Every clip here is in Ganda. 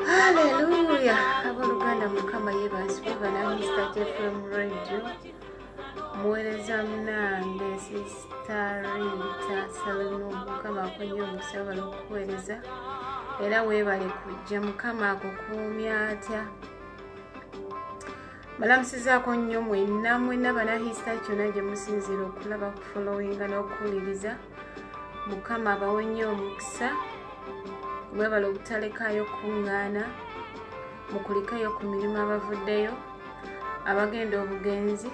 Hallelujah. Aboluganda mukama yebazibwe banahista FM radio. Muwereza munange Sister Rita Salino mukama akonye omusabala okuweereza era weebale kujja mukama akukuumya atya. Balamusizaako nnyo mwenna banahista kyonna gye musinzira okulaba ku followinga n'okuwuliriza. Mukama abawe nnyo omukisa. Mwebale obutalekayo kuŋŋaana mukulikayo ku mirimu abavuddeyo abagenda obugenzi.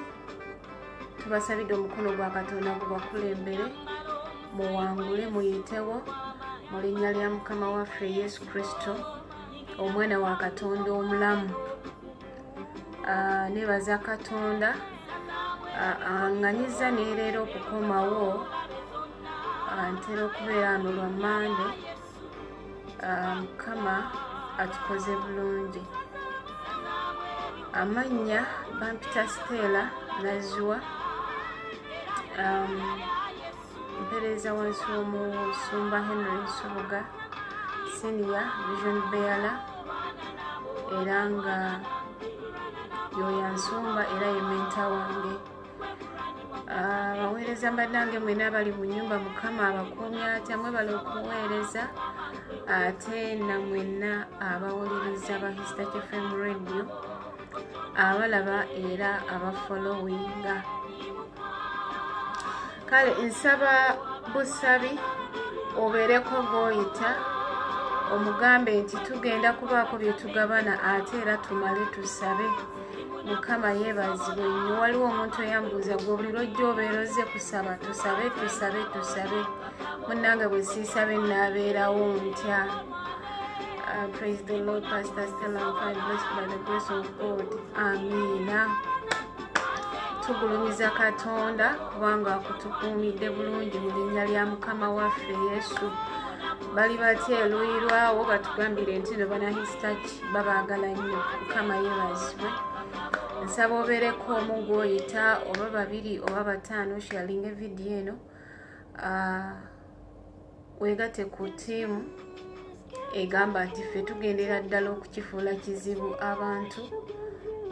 Tubasabidde omukono gwa Katonda gubakulembere muwangule muyitewo mu linnya lya Mukama waffe Yesu Kristo omwana wa Katonda omulamu. Nebaza Katonda aŋŋanyiza neerero okukomawo ntera okubeera ano lwa Mande. Mukama atukoze bulungi. Amannya bampita Stella Nazwa, mpereza wansi w'omusumba Henry Nsubuga Senior Vision Bearer era nga yoyansumba era ye menta wange. Abaweereza mbannange mwena abali mu nnyumba Mukama abakuumya atya mwebale okuweereza. Ate na mwenna abawuliriza ba Hista FM radio abalaba era abafollowinga. Kale nsaba busabi obeereko gw'oyita omugambe nti tugenda kubaako bye tugabana ate era tumale tusabe. Mukama yeebazibwe nnyo. Waliwo omuntu eyambuuza gwe buli lwojja obeera ozze kusaba tusabe. Munnange bwe siisabe nnaabeerawo ntya. Praise the Lord. Pastor Stella, I'm fine, blessed by the grace of God. Amiina. Tugulumiza Katonda kubanga akutukuumidde bulungi mu linnya lya Mukama waffe Yesu. Bali batya eluuyi lwawo batugambire nti no banahista babaagala nnyo. Mukama yeebazibwe. Nsaba obeereko omu gw'oyita oba babiri oba bataano sharinga vidiyo eno. Weegate ku ttiimu egamba nti ffe tugendera ddala okukifuula kizibu abantu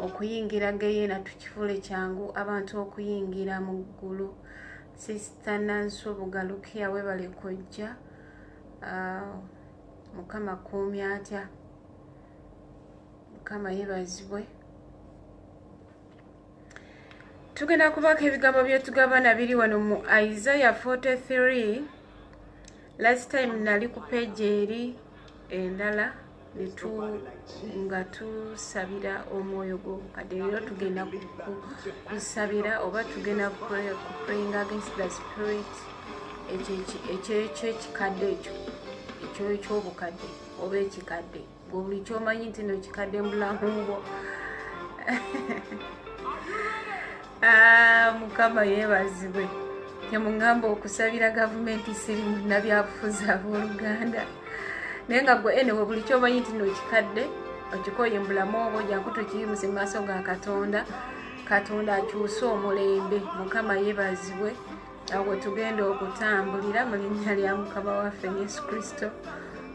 okuyingira geyeena tukifuule kyangu abantu okuyingira mu ggulu. Sister Nansubuga Lukia weebale kojja. Mukama akuumya atya. Mukama yeebazibwe. Tugenda kubaako ebigambo bye tugabana biri wano mu Isaiah 43. Last time nali ku page eri endala nga tusabira omwoyo gw'obukadde. Leero tugenda kusabira oba tugenda praying against the spirit ekyekikadde ekyo ekyobukadde oba ekikadde buli kyomanyi nti no kikadde mu bulamu bwo. Mukama yeebazibwe. Temungamba okusabira gavumenti siri munnabyabufuzi abooluganda naye nga gwe enewe buli kyomanyi nti no kikadde okikoye mu bulamu obwo jangu tukiyimuse mu maaso ga Katonda. Katonda akyuse omulembe. Mukama yeebazibwe. Awo tugenda okutambulira mu linnya lya Mukama waffe Yesu Kristo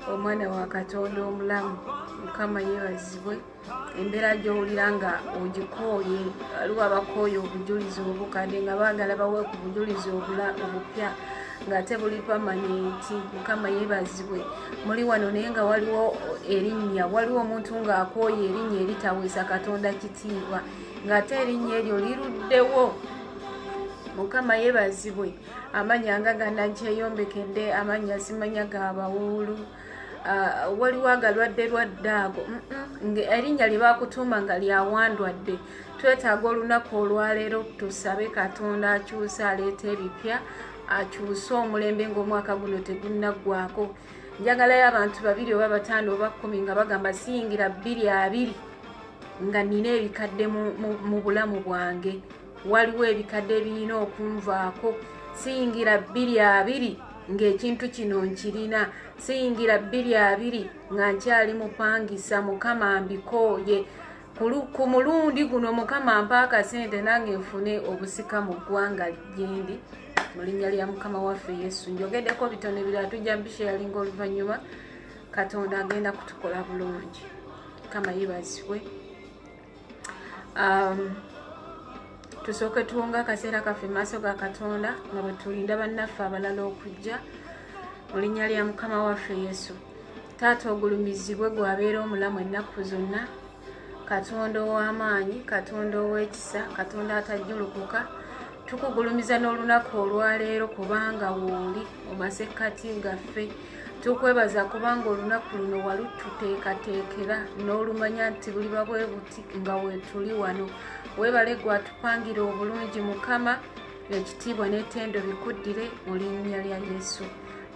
omwana wa Katonda omulamu. Mukama yeebazibwe. Embeera gy'owulira nga ogikooye, waliwo abakooye obujulizi obukadde nga baagala bawe ku bujulizi obupya ng'ate buli pamanenti. Mukama yeebazibwe. Muli wano naye nga waliwo erinnya, waliwo omuntu ng'akooye erinnya eritaweesa Katonda kitiibwa ng'ate erinnya eryo liruddewo. Mukama yeebazibwe. Amannya nga gannakyeyombekede, amannya simanya ga bawuulu, waliwo agalwadde lwadde ago erinnya lye baakutuuma nga lyawandwadde. Twetaaga olunaku olwaleero tusabe Katonda akyuse, aleeta ebipya, akyuse omulembe ng'omwaka guno tegunnaggwako. Njagalayo abantu 2 oba 5 oba 10 nga bagamba siyingira 2020 nga nina ebikadde mu bulamu bwange. Waliwo ebikadde birina okunvaako. Siyingira 2020 ng'ekintu kino nkirina. Siyingira 2020 nga nkyali mupangisa. Mukama mbikooye. Ku mulundi guno Mukama ampa akasente nange nfune obusika mu ggwanga gyendi mu linnya lya Mukama waffe Yesu. Njogeddeko bitono ebirala tujja mbisharinga oluvannyuma. Katonda agenda kutukola bulungi. Mukama yeebazibwe. Tusooke tuwonga akaseera kaffe maaso ga Katonda nga bwe tulinda bannaffe abalala okujja mu linnya lya Mukama waffe Yesu. Taata ogulumizibwe gwabeera omulamu ennaku zonna. Katonda ow'amaanyi, Katonda ow'ekisa, Katonda atajjulukuka. Tukugulumiza n'olunaku olwaleero kubanga wooli mu masekkati gaffe. Tukwebaza kubanga olunaku luno walututeekateekera n'olumanya nti buliba bwe buti nga weetuli wano. Weebale gwatupangira obulungi Mukama, ekitiibwa n'ettendo bikuddire mu linnya lya Yesu.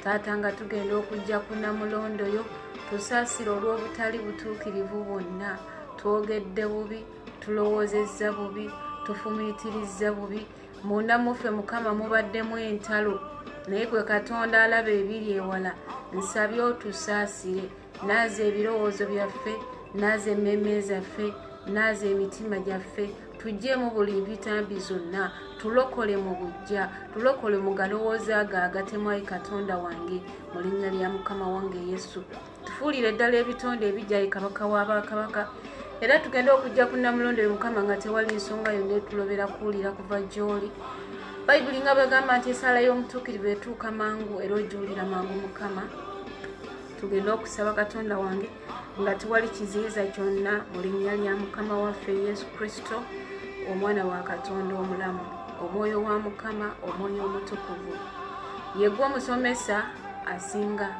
Taata nga tugenda okujja ku Namulondo yo, tusaasire olw'obutali butuukirivu bwonna. Twogedde bubi, tulowoozezza bubi, tufumiitirizza bubi. Munda muffe Mukama mubaddemu entalo, naye gwe Katonda alaba ebiri ewala. Nsabye otusaasire, naaza ebirowoozo byaffe, naaza emmeeme zaffe, naaza emitima gyaffe. Tuggyemu buli mpitambi zonna, tulokole mu bujja, tulokole mu galowooza ago agatemu, Ayi Katonda wange, mu linnya lya Mukama wange Yesu. Tufuulire ddala ebitonde ebijja, Ayi Kabaka w'abakabaka. Era tugenda okujja ku Namulondo yo Mukama nga tewali nsonga yonna etulobera kuwulira kuva gy'oli. Bayibuli nga bwegamba nti essaala y'omutuukirivu etuuka mangu era ogiwulira mangu Mukama. Tugenda okusaba Katonda wange nga tewali kiziyiza kyonna mu linnya lya Mukama waffe Yesu Kristo omwana wa Katonda omulamu. Omwoyo wa Mukama, omwoyo omutukuvu, yegwe omusomesa asinga.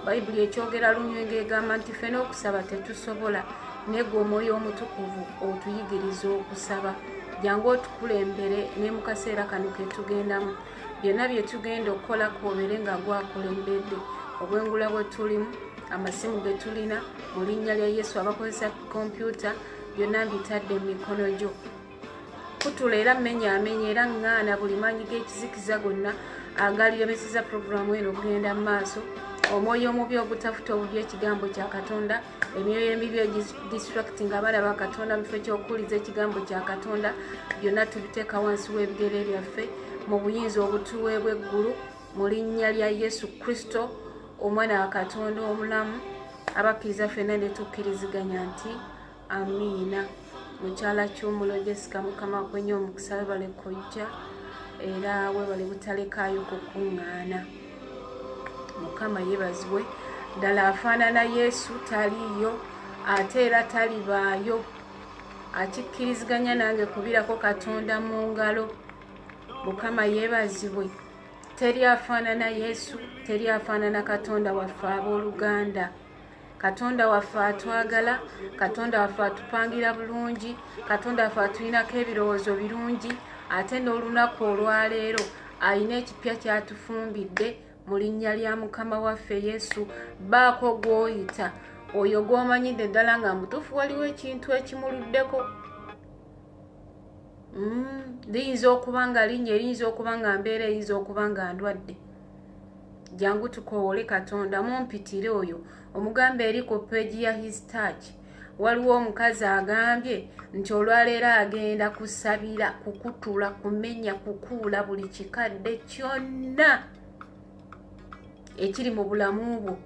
Bayibuli ekyogera lunywenge egamba nti ffe n'okusaba tetusobola, naye gwe omwoyo omutukuvu otuyigiriza okusaba. Jangu otukulembere ne mu kaseera kano ke tugendamu. Byonna bye tugenda okukola kwobere nga gwakulembedde. Obwengula bwe tulimu, amasimu ge tulina, mu linnya lya Yesu, abakozesa kompyuta, byonna mbitadde mu mikono gyo. Kutula era mmenyaamenya era ŋŋaana buli maanyi g'ekizikiza gonna agalirebeseza puroguramu eno okugenda mu maaso. Omwoyo omubi ogutafuta obubi ekigambo kya Katonda, emyoyo emibi edistracting abaana ba Katonda mu kifo ky'okuwuliza ekigambo kya Katonda, byonna tubiteeka wansi w'ebigere byaffe mu buyinza obutuweebwa eggulu mu linnya lya Yesu Kristo omwana wa Katonda omulamu. Abakkiriza ffenna ne tukkiriziganya nti amiina. Mukyala Kyumulo Jessica, Mukama akwenye omukisa, webale kojja era webale butalekaayo kukuŋŋaana. Mukama yeebazibwe. Ddala afaanana Yesu taliiyo ate era talibaayo. Akikkiriziganya nange kubirako Katonda mu ngalo. Mukama yeebazibwe. Teri afaanana Yesu, teri afaanana Katonda waffe abooluganda. Katonda waffe atwagala, Katonda waffe atupangira bulungi, Katonda waffe atulinako ebirowoozo birungi, ate n'olunaku olwaleero alina ekipya kyatufumbidde mu linnya lya Mukama waffe Yesu. Baako gw'oyita oyo gw'omanyidde ddala nga mutuufu waliwo ekintu ekimuluddeko. Liyinza okuba nga linnya, eriyinza okuba nga mbeera, eyinza okuba nga ndwadde. Jangu tukoowole Katonda, mumpitire oyo. Omugambe eri ku peegi ya His Touch waliwo omukazi agambye nti olwaleero agenda kusabira, kukutula, kumenya, kukuula buli kikadde kyonna ekiri mu bulamu bwo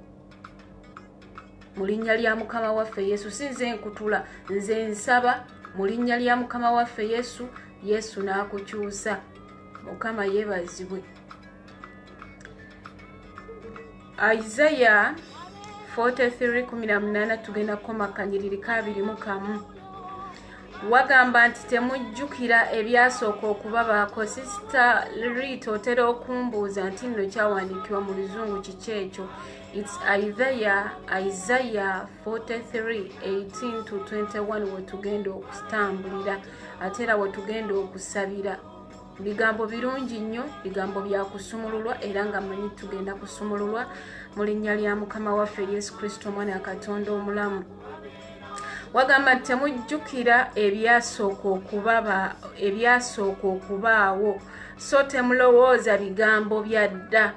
mu linnya lya Mukama waffe Yesu. Si nze nkutula, nze nsaba mu linnya lya Mukama waffe Yesu. Yesu n'akukyusa. Mukama yeebazibwe. Isaiah 43:18 tugenda kumakanyiriri 2:1. Wagamba nti temujjukira ebyasooka okubabaako. Sister Rita otera okumbuuza nti nno kyawandiikibwa mu Luzungu kiki ekyo? It's Isaiah 43:18-21 wetugenda okutambulira ate era wetugenda okusabira. Bigambo birungi nnyo, bigambo bya kusumululwa era nga manyi tugenda kusumululwa mu linnya lya Mukama waffe Yesu Kristo omwana wa Katonda omulamu. Wagamba nti temujjukira ebyasooka okubaawo, so temulowooza bigambo bya dda.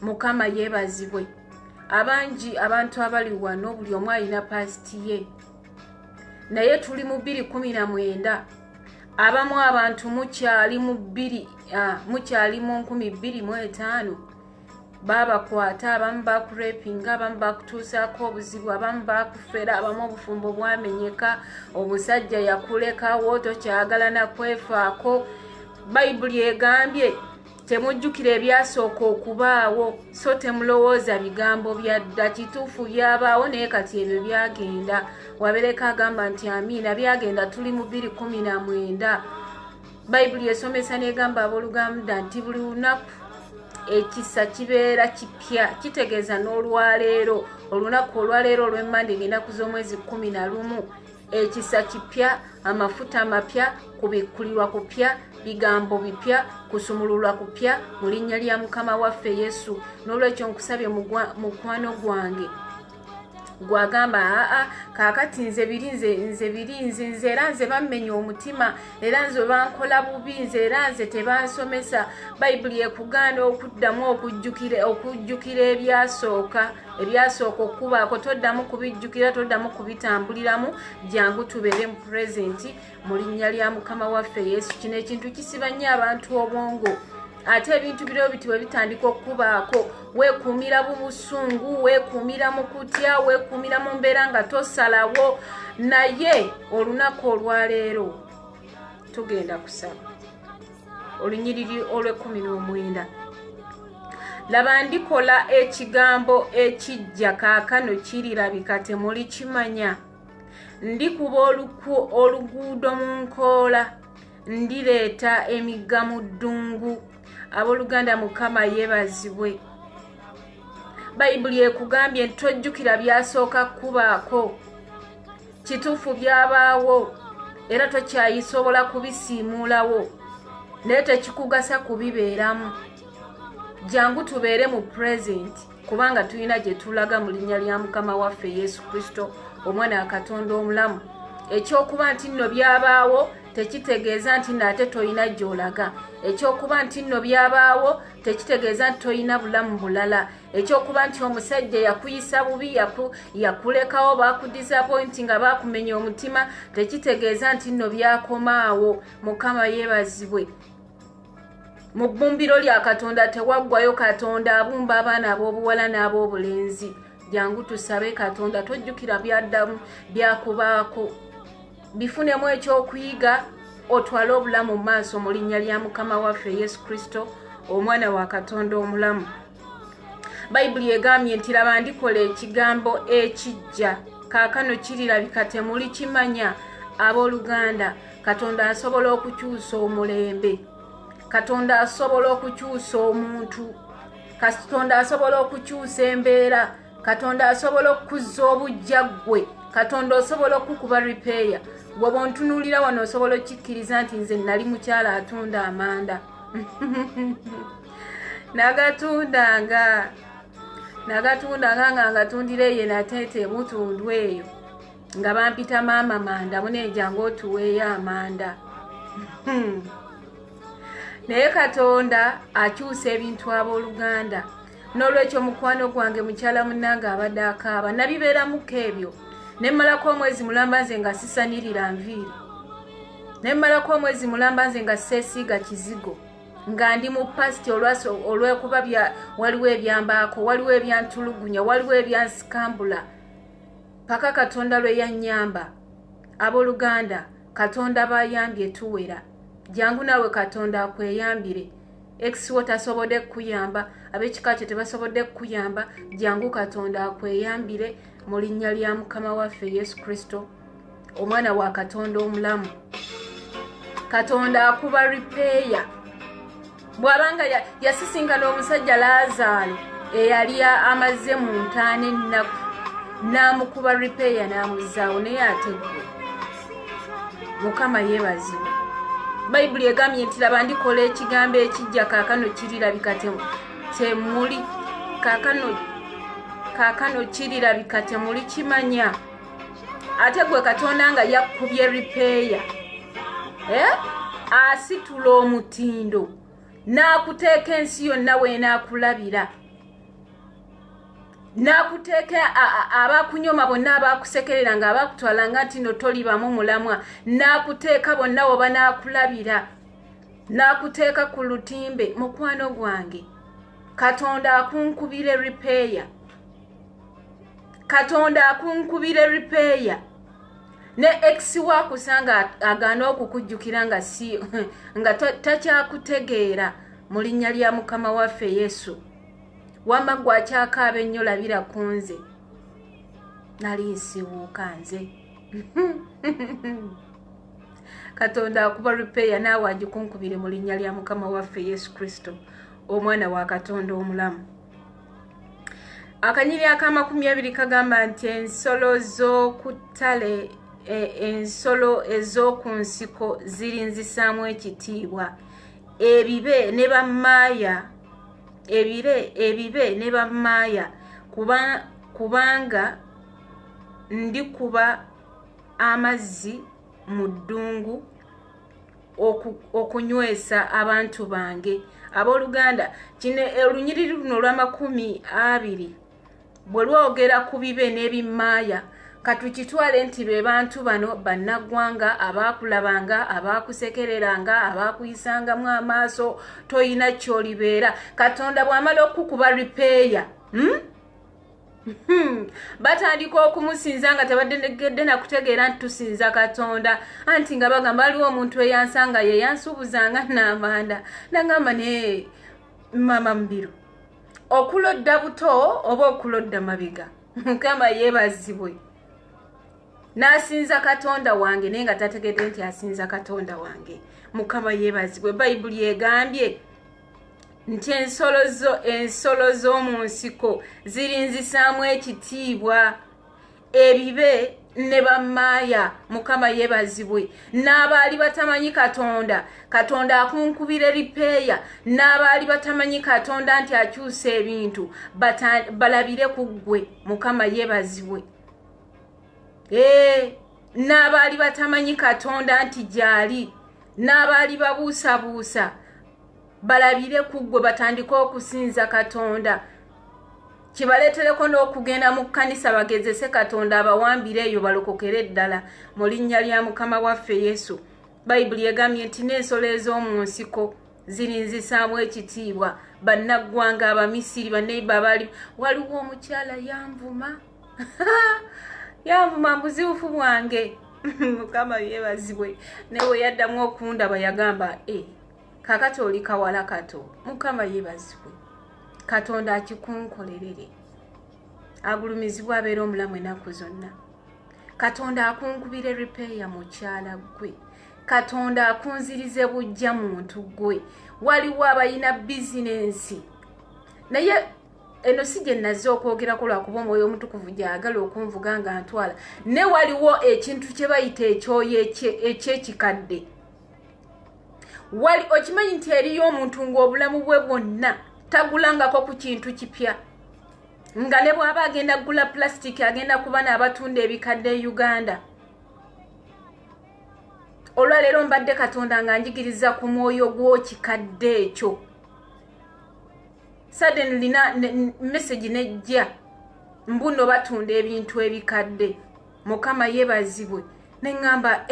Mukama yeebazibwe. Abangi abantu abali wano buli omu alina paasiti ye, naye tuli mu 2019. Abamu abantu mukyali mu 2025 babakwata, abamu bakurepinga, abamu bakutuusaako obuzibu, abamu bakufera, abamu obufumbo bwamenyeka, obusajja yakulekawo, tokyagala na kwefaako. Bayibuli egambye temujjukira ebyasooka okubaawo, so temulowooza bigambo bya dda. Kituufu byabaawo naye kati ebyo byagenda. Wabereka agamba nti amiina, byagenda. Tuli mu 2019. Bayibuli esomesa negamba abooluganda nti buli lunaku ekisa kibeera kipya. Kitegeeza n'olwaleero, olunaku olwaleero olw'Emmande ngenda kuz'omwezi 11, ekisa kipya, amafuta mapya, kubikkulirwa kupya, bigambo bipya, kusumululwa kupya mu linnya lya Mukama waffe Yesu. N'olwekyo nkusabye mukwano gwange gwagamba kaakati nze biri era nze bammenya omutima, era nze bankola bubi, nze era nze tebansomesa. Bayibuli ekugaana okuddamu okujjukira ebyasooka okubaako. Toddamu kubijjukira, toddamu kubitambuliramu. Jangu tubeere mu presenti mu linnya lya Mukama waffe Yesu. Kino ekintu kisiba nnyo abantu obwongo. Ate ebintu biro biti bwe bitandika okubaako, weekuumira mu busungu, weekuumira mu kutya, weekuumira mu mbeera nga tosalawo. Naye olunaku olwaleero tugenda kusaba olunyiriri olw'19. Laba ndikola ekigambo ekijja kaakano kirirabika temulikimanya. Ndikuba oluguudo mu nkoola, ndireeta emigga mu ddungu. Abooluganda Mukama yeebazibwe. Bayibuli ekugambye nti tojjukira byasooka kubaako. Kituufu byabaawo era tokyayisobola kubisiimuulawo, naye tekikugasa kubibeeramu. Jangu tubeere mu presenti kubanga tulina gye tulaga mu linnya lya Mukama waffe Yesu Kristo omwana wa Katonda omulamu. Ekyokuba nti nno byabaawo tekitegeeza nti nate toyina gy'olaga. Ekyokuba nti nno byabaawo tekitegeeza nti toyina bulamu bulala. Ekyokuba nti omusajja yakuyisa bubi, yakulekawo, bakudisappointi nga bakumenya omutima, tekitegeeza nti nno byakomaawo. Mukama yeebazibwe. Mu bbumbiro lya Katonda tewaggwayo. Katonda abumba abaana ab'obuwala n'ab'obulenzi. Jangu tusabe Katonda tojjukira byaddamu byakubaako. Bifunemu ekyokuyiga, otwale obulamu mu maaso mu linnya lya Mukama waffe Yesu Kristo omwana wa Katonda omulamu. Bayibuli egambye nti laba ndikola ekigambo ekijja kaakano kirirabika temulikimanya. Abooluganda, Katonda asobola okukyusa omulembe. Katonda asobola okukyusa omuntu. Katonda asobola okukyusa embeera. Katonda asobola okukuzza obujjaggwe. Katonda asobola okukuba repair. Bw'oba ontunuulira wano osobola okukkiriza nti nze nali mukyala atunda amanda. Nagatundanga. nagatunda nga ngatundire ye natete butundu eyo nga bampita mama manda muneja ng'otuweeyo amanda. Naye Katonda akyusa ebintu abooluganda. N'olwekyo mukwano gwange mukyala munnange abadde akaaba nabibeeramuko ebyo. Ne mmalako omwezi mulamba nze nga sisanirira nviiri. Ne mmalako omwezi mulamba nze nga seesiiga kizigo. Nga ndi mu pasiti olwekuba waliwo ebyambaako, waliwo ebyantulugunya, waliwo ebyansikambula. Paka Katonda lwe yannyamba. Abooluganda, Katonda bayambye tuwera. Jangu nawe Katonda akweyambire. Eksiwo tasobodde kukuyamba, ab'ekika kye tebasobodde kukuyamba, jangu Katonda akweyambire mu linnya lya Mukama waffe Yesu Kristo, omwana wa Katonda omulamu. Katonda akuba ripeeya. Bw'abanga yasisinkana omusajja Laazaalo eyali amaze mu ntaana ennaku, n'amukuba ripeeya n'amuzzaawo, naye ate ggwe Mukama yeebazibwe. Bayibuli egambye nti laba ndikola ekigambo ekijja kaakano kirirabika temuli kaakano kirirabika temuli kimanya. Ate gwe Katonda nga yakubye ripeeya, asitula omutindo n'akuteeka ensi yonna weenaakulabira, n'akuteeka abakunyoma bonna abakusekerera nga abakutwalanga nti no tolibamu mulamwa, n'akuteeka bonna oba n'akulabira, n'akuteeka ku lutimbe. Mukwano gwange, Katonda akunkubire ripeeya. Katonda akunkubire ripeeya. Ne eksi wakusanga agaana okukujjukira nga takyakutegeera mu linnya lya Mukama waffe Yesu. Wamma gwakyakaaba ennyo labira ku nze. Nali nsibuuka nze. Katonda akuba ripeeya naawe agikunkubire mu linnya lya Mukama waffe Yesu Kristo, omwana wa Katonda omulamu. Akanyiri aka20 kagamba nti ensolo z'okuttale, ensolo ez'oku nsiko zirinzisaamu ekitiibwa. Ebibe ne bammaaya, ebibe ne bammaaya, kubanga ndikuba amazzi mu ddungu okunywesa abantu bange. Abooluganda, kino olunyiriri luno olwa20 bwe lwogera ku bibe n'ebimmaaya, katukitwale nti be bantu bano bannaggwanga abaakulabanga, abaakusekereranga, abaakuyisangamu amaaso, toyina kyolibeera. Katonda bw'amala okukuba ripeeya, batandika okumusinza nga tebadde nakutegeera nti tusinza Katonda, anti nga bagamba aliwo omuntu eyansanga ye yansuubuzanga n'amanda. Nagamba ne mama Mbiru, okulodda buto oba okulodda mabega, Mukama yeebazibwe. N'asinza Katonda wange naye nga tategedde nti asinza Katonda wange. Mukama yeebazibwe. Bayibuli egambye nti ensolo z'omu nsiko zirinzisaamu ekitiibwa, ebibe ne bammaaya. Mukama yeebazibwe. N'abaali batamanyi Katonda, Katonda akunkubire ripeeya. N'abaali batamanyi Katonda nti akyusa ebintu, balabire ku ggwe. Mukama yeebazibwe. N'abaali batamanyi Katonda nti gyali, n'abaali babuusabuusa, balabire ku ggwe batandike okusinza Katonda. Kibaleetereko n'okugenda mu kkanisa bagezese Katonda abawambire eyo balokokere ddala mu linnya lya Mukama waffe Yesu. Bayibuli egambye nti n'ensolo ez'omu nsiko zirinzisaamu ekitiibwa. Bannaggwanga Abamisiri banneiba baali, waliwo omukyala yanvuma yanvuma mubuzibufu bwange. Mukama yeebazibwe. Newe yaddamu okundaba yagamba kakati oli kawala kato. Mukama yeebazibwe. Katonda akikunkolerere. Agulumizibwa abeera omulamu ennaku zonna. Katonda akunkubire ripeeya mukyala gwe. Katonda akunzirize bujja muntu gwe. Waliwo abalina bizinensi, naye eno si gye nazze okwogerako lwakuba Omwoyo Omutukuvu gy'agala okunvuga nga ntwala. Ne waliwo ekintu kye bayita ekyoyo ekyekikadde. Okimanyi nti eriyo omuntu ng'obulamu bwe bwonna tagulangako ku kintu kipya. nga ne bw'aba agenda kugula plastic agenda kuba n'abatunda ebikadde Uganda. Olwaleero mbadde Katonda nga njigiriza ku mwoyo gw'ekikadde ekyo. Suddenly message nejja mbuno batunda ebintu ebikadde. Mukama yebazibwe. Ne ngamba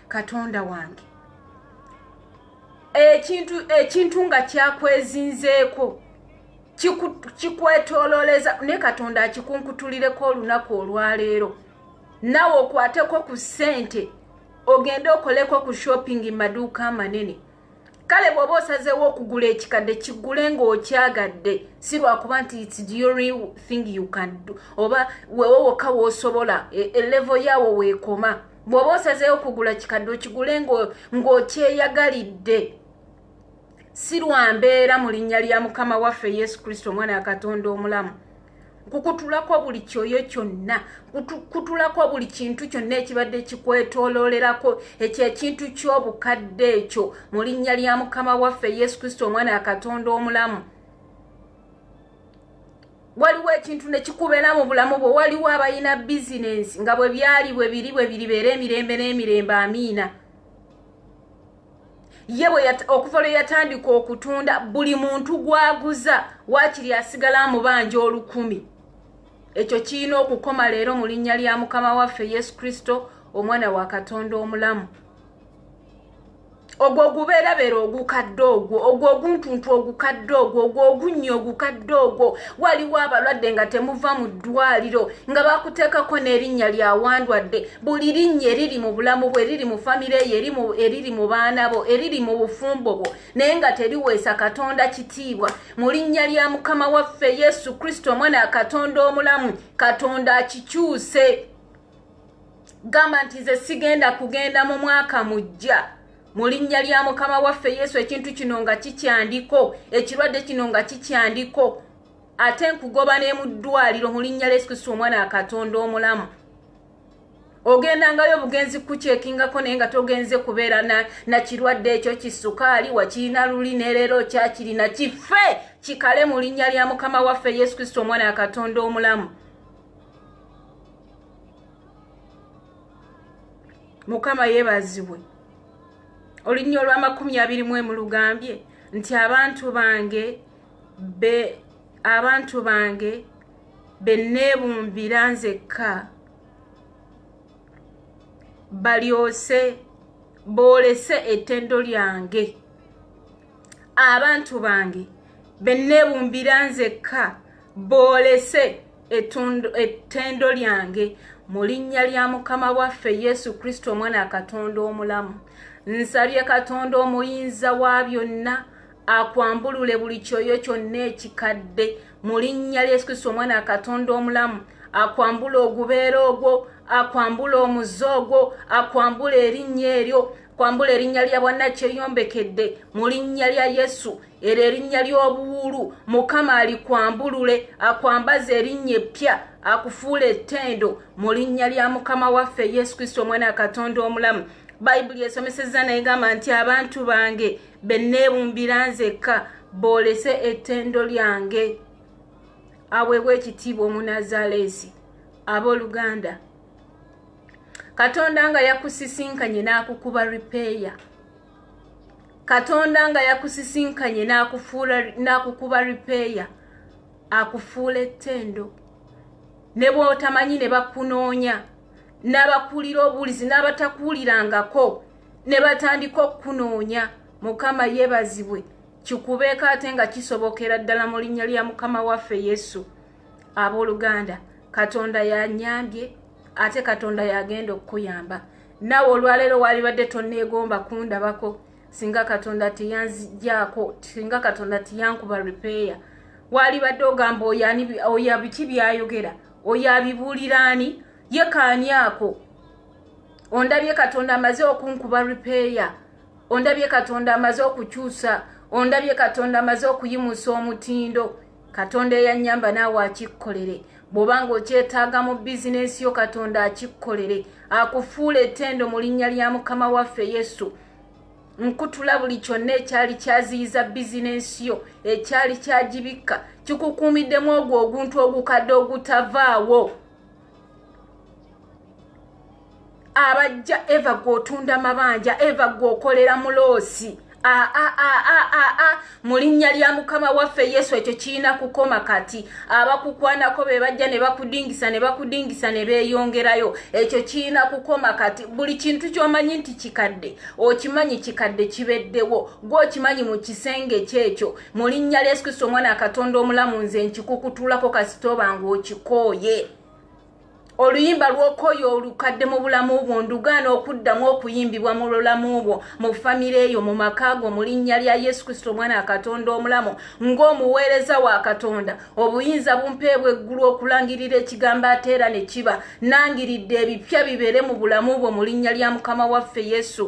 Katonda wange. Ekintu nga kyakwezinzeeko kikwetololeza ne Katonda akikunkutulireko olunaku olwaleero. Nawe okwateko ku ssente ogende okoleko ku shopping maduuka amanene. Kale bw'oba osazeewo okugula ekikadde kigule ng'okyagadde si lwakuba nti it's the only thing you can do oba wewe wokka w'osobola level yawo weekoma. Bw'oba osazeewo okugula kikadde okigule ng'okyeyagalidde si lwa mbeera mu linnya lya Mukama waffe Yesu Kristo omwana wa Katonda omulamu. Kukutulako buli kyoyo kyonna, kutulako buli kintu kyonna ekibadde kikwetoloolerako ekyo ekintu ky'obukadde ekyo mu linnya lya Mukama waffe Yesu Kristo omwana wa Katonda omulamu. Waliwo ekintu ne kikubeera mu bulamu bwo, waliwo abalina bizinensi nga bwe byali bwe biri beera emirembe n'emirembe amiina. Yewe okuva lwe yatandika okutunda buli muntu gwaguza waakiri asigala mu banja 1000. Ekyo kirina okukoma leero mu linnya lya Mukama waffe Yesu Kristo omwana wa Katonda omulamu. Ogwo gubeerabeera ogukadde ogwo oguntuntu ogukadde ogwo ogunnyo ogukadde ogwo. Waliwo abalwadde nga temuva mu ddwaliro nga bakuteekako n'erinnya lyawandwadde. Buli linnya eriri mu bulamu bwe, eriri mu famire ye, eriri mu baana bo, eriri mu bufumbo bwo naye nga teriweesa Katonda kitiibwa. Mu linnya lya Mukama waffe Yesu Kristo omwana wa Katonda omulamu, Katonda akikyuse. Gamba nti nze sigenda kugenda mu mwaka mujja. Mu linnya lya Mukama waffe Yesu ekintu kino nga kikyandiko, ekirwadde kino nga kikyandiko, ate nkugoba ne mu ddwaliro mu linnya lya Yesu Kristo omwana wa Katonda omulamu. Ogendangayo bugenzi kukyekingako naye nga togenze kubeera na kirwadde ekyo kisukaali wakirina luli ne leero kyakirina kife kikale mu linnya lya Mukama waffe Yesu Kristo omwana wa Katonda omulamu. Mukama yebazibwe. Olunnyo olwa 21 mu lugambye nti abantu bange benneebumbira nzekka balyose boolese ettendo lyange. Abantu bange benneebumbira nzekka boolese ettendo lyange mu linnya lya Mukama waffe Yesu Kristo omwana wa Katonda omulamu. Nsabye Katonda omuyinza wa byonna akwambulule buli kyoyo kyonna ekikadde mu linnya lya Yesu Kristo omwana wa Katonda omulamu. Akwambula ogubeera ogwo, akwambula omuze ogwo, akwambula erinnya eryo, kwambula erinnya lya bwannakyeyombekedde mu linnya lya Yesu. Era erinnya ly'obuwulu Mukama alikwambulule, akwambaze erinnya eppya, akufuula ettendo mu linnya lya Mukama waffe Yesu Kristo omwana wa Katonda omulamu. Bayibuli esomesezza n'egamba nti abantu bange benneebumbira nzekka boolese ettendo lyange. Aweebwe ekitiibwa Omunnazaaleesi. Abooluganda, Katonda nga yakusisinkanye n'akukuba ripeeya. Katonda nga yakusisinkanye n'akukuba ripeeya, akufuula ettendo. Ne bw'otamanyi ne bakunoonya, n'abakuulira obuulizi n'abatakuulirangako ne batandika okukunoonya. Mukama yeebazibwe, kikubeeko ate nga kisobokera ddala mu linnya lya Mukama waffe Yesu. Abooluganda, Katonda yanyambye ate Katonda yagenda okukuyamba. Naawe olwaleero walibadde tonneegomba kundabako singa Katonda teyanzigyako, singa Katonda teyankuba ripeeya. Walibadde ogamba oya biki byayogera, oya bibuulira ani, ye kaani ako. Ondabye Katonda amaze okunkuba ripeeya, ondabye Katonda amaze okukyusa, ondabye Katonda amaze okuyimusa omutindo. Katonda eyanyamba naawe akikkolere. Bw'obanga okyetaaga mu bizinensi yo, Katonda akikkolere, akufuula ettendo mu linnya lya Mukama waffe Yesu. nkutula buli kyonna ekyali kyaziyiza bizinensi yo ekyali kyagibikka kikukuumiddemu ogwo oguntu ogukadde ogutavaawo abajja eva gw'otunda mabanja eva gw'okolera muloosi mu linnya lya mukama waffe yesu ekyo kirina kukoma kati abakukwanako be bajja ne bakudingisa ne beeyongerayo ekyo kirina kukoma kati buli kintu ky'omanyi nti kikadde okimanyi kikadde kibeddewo gw'okimanyi mu kisenge kyekyo mu linnya lya yesu kristo omwana katonda omulamu nze nkikukutulako kasitoba ng'okikooye oluyimba lw'okooyo olukadde mu bulamu bwo ndugaana okuddamu okuyimbibwa mu bulamu bwo mu famire eyo mu makaago mu linnya lya yesu kristo omwana akatonda omulamu ng'omuweereza wa katonda obuyinza bumpeebwa eggulu okulangirira ekigambo ate era ne kiba nangiridde ebipya bibeere mu bulamu bwo mu linnya lya mukama waffe yesu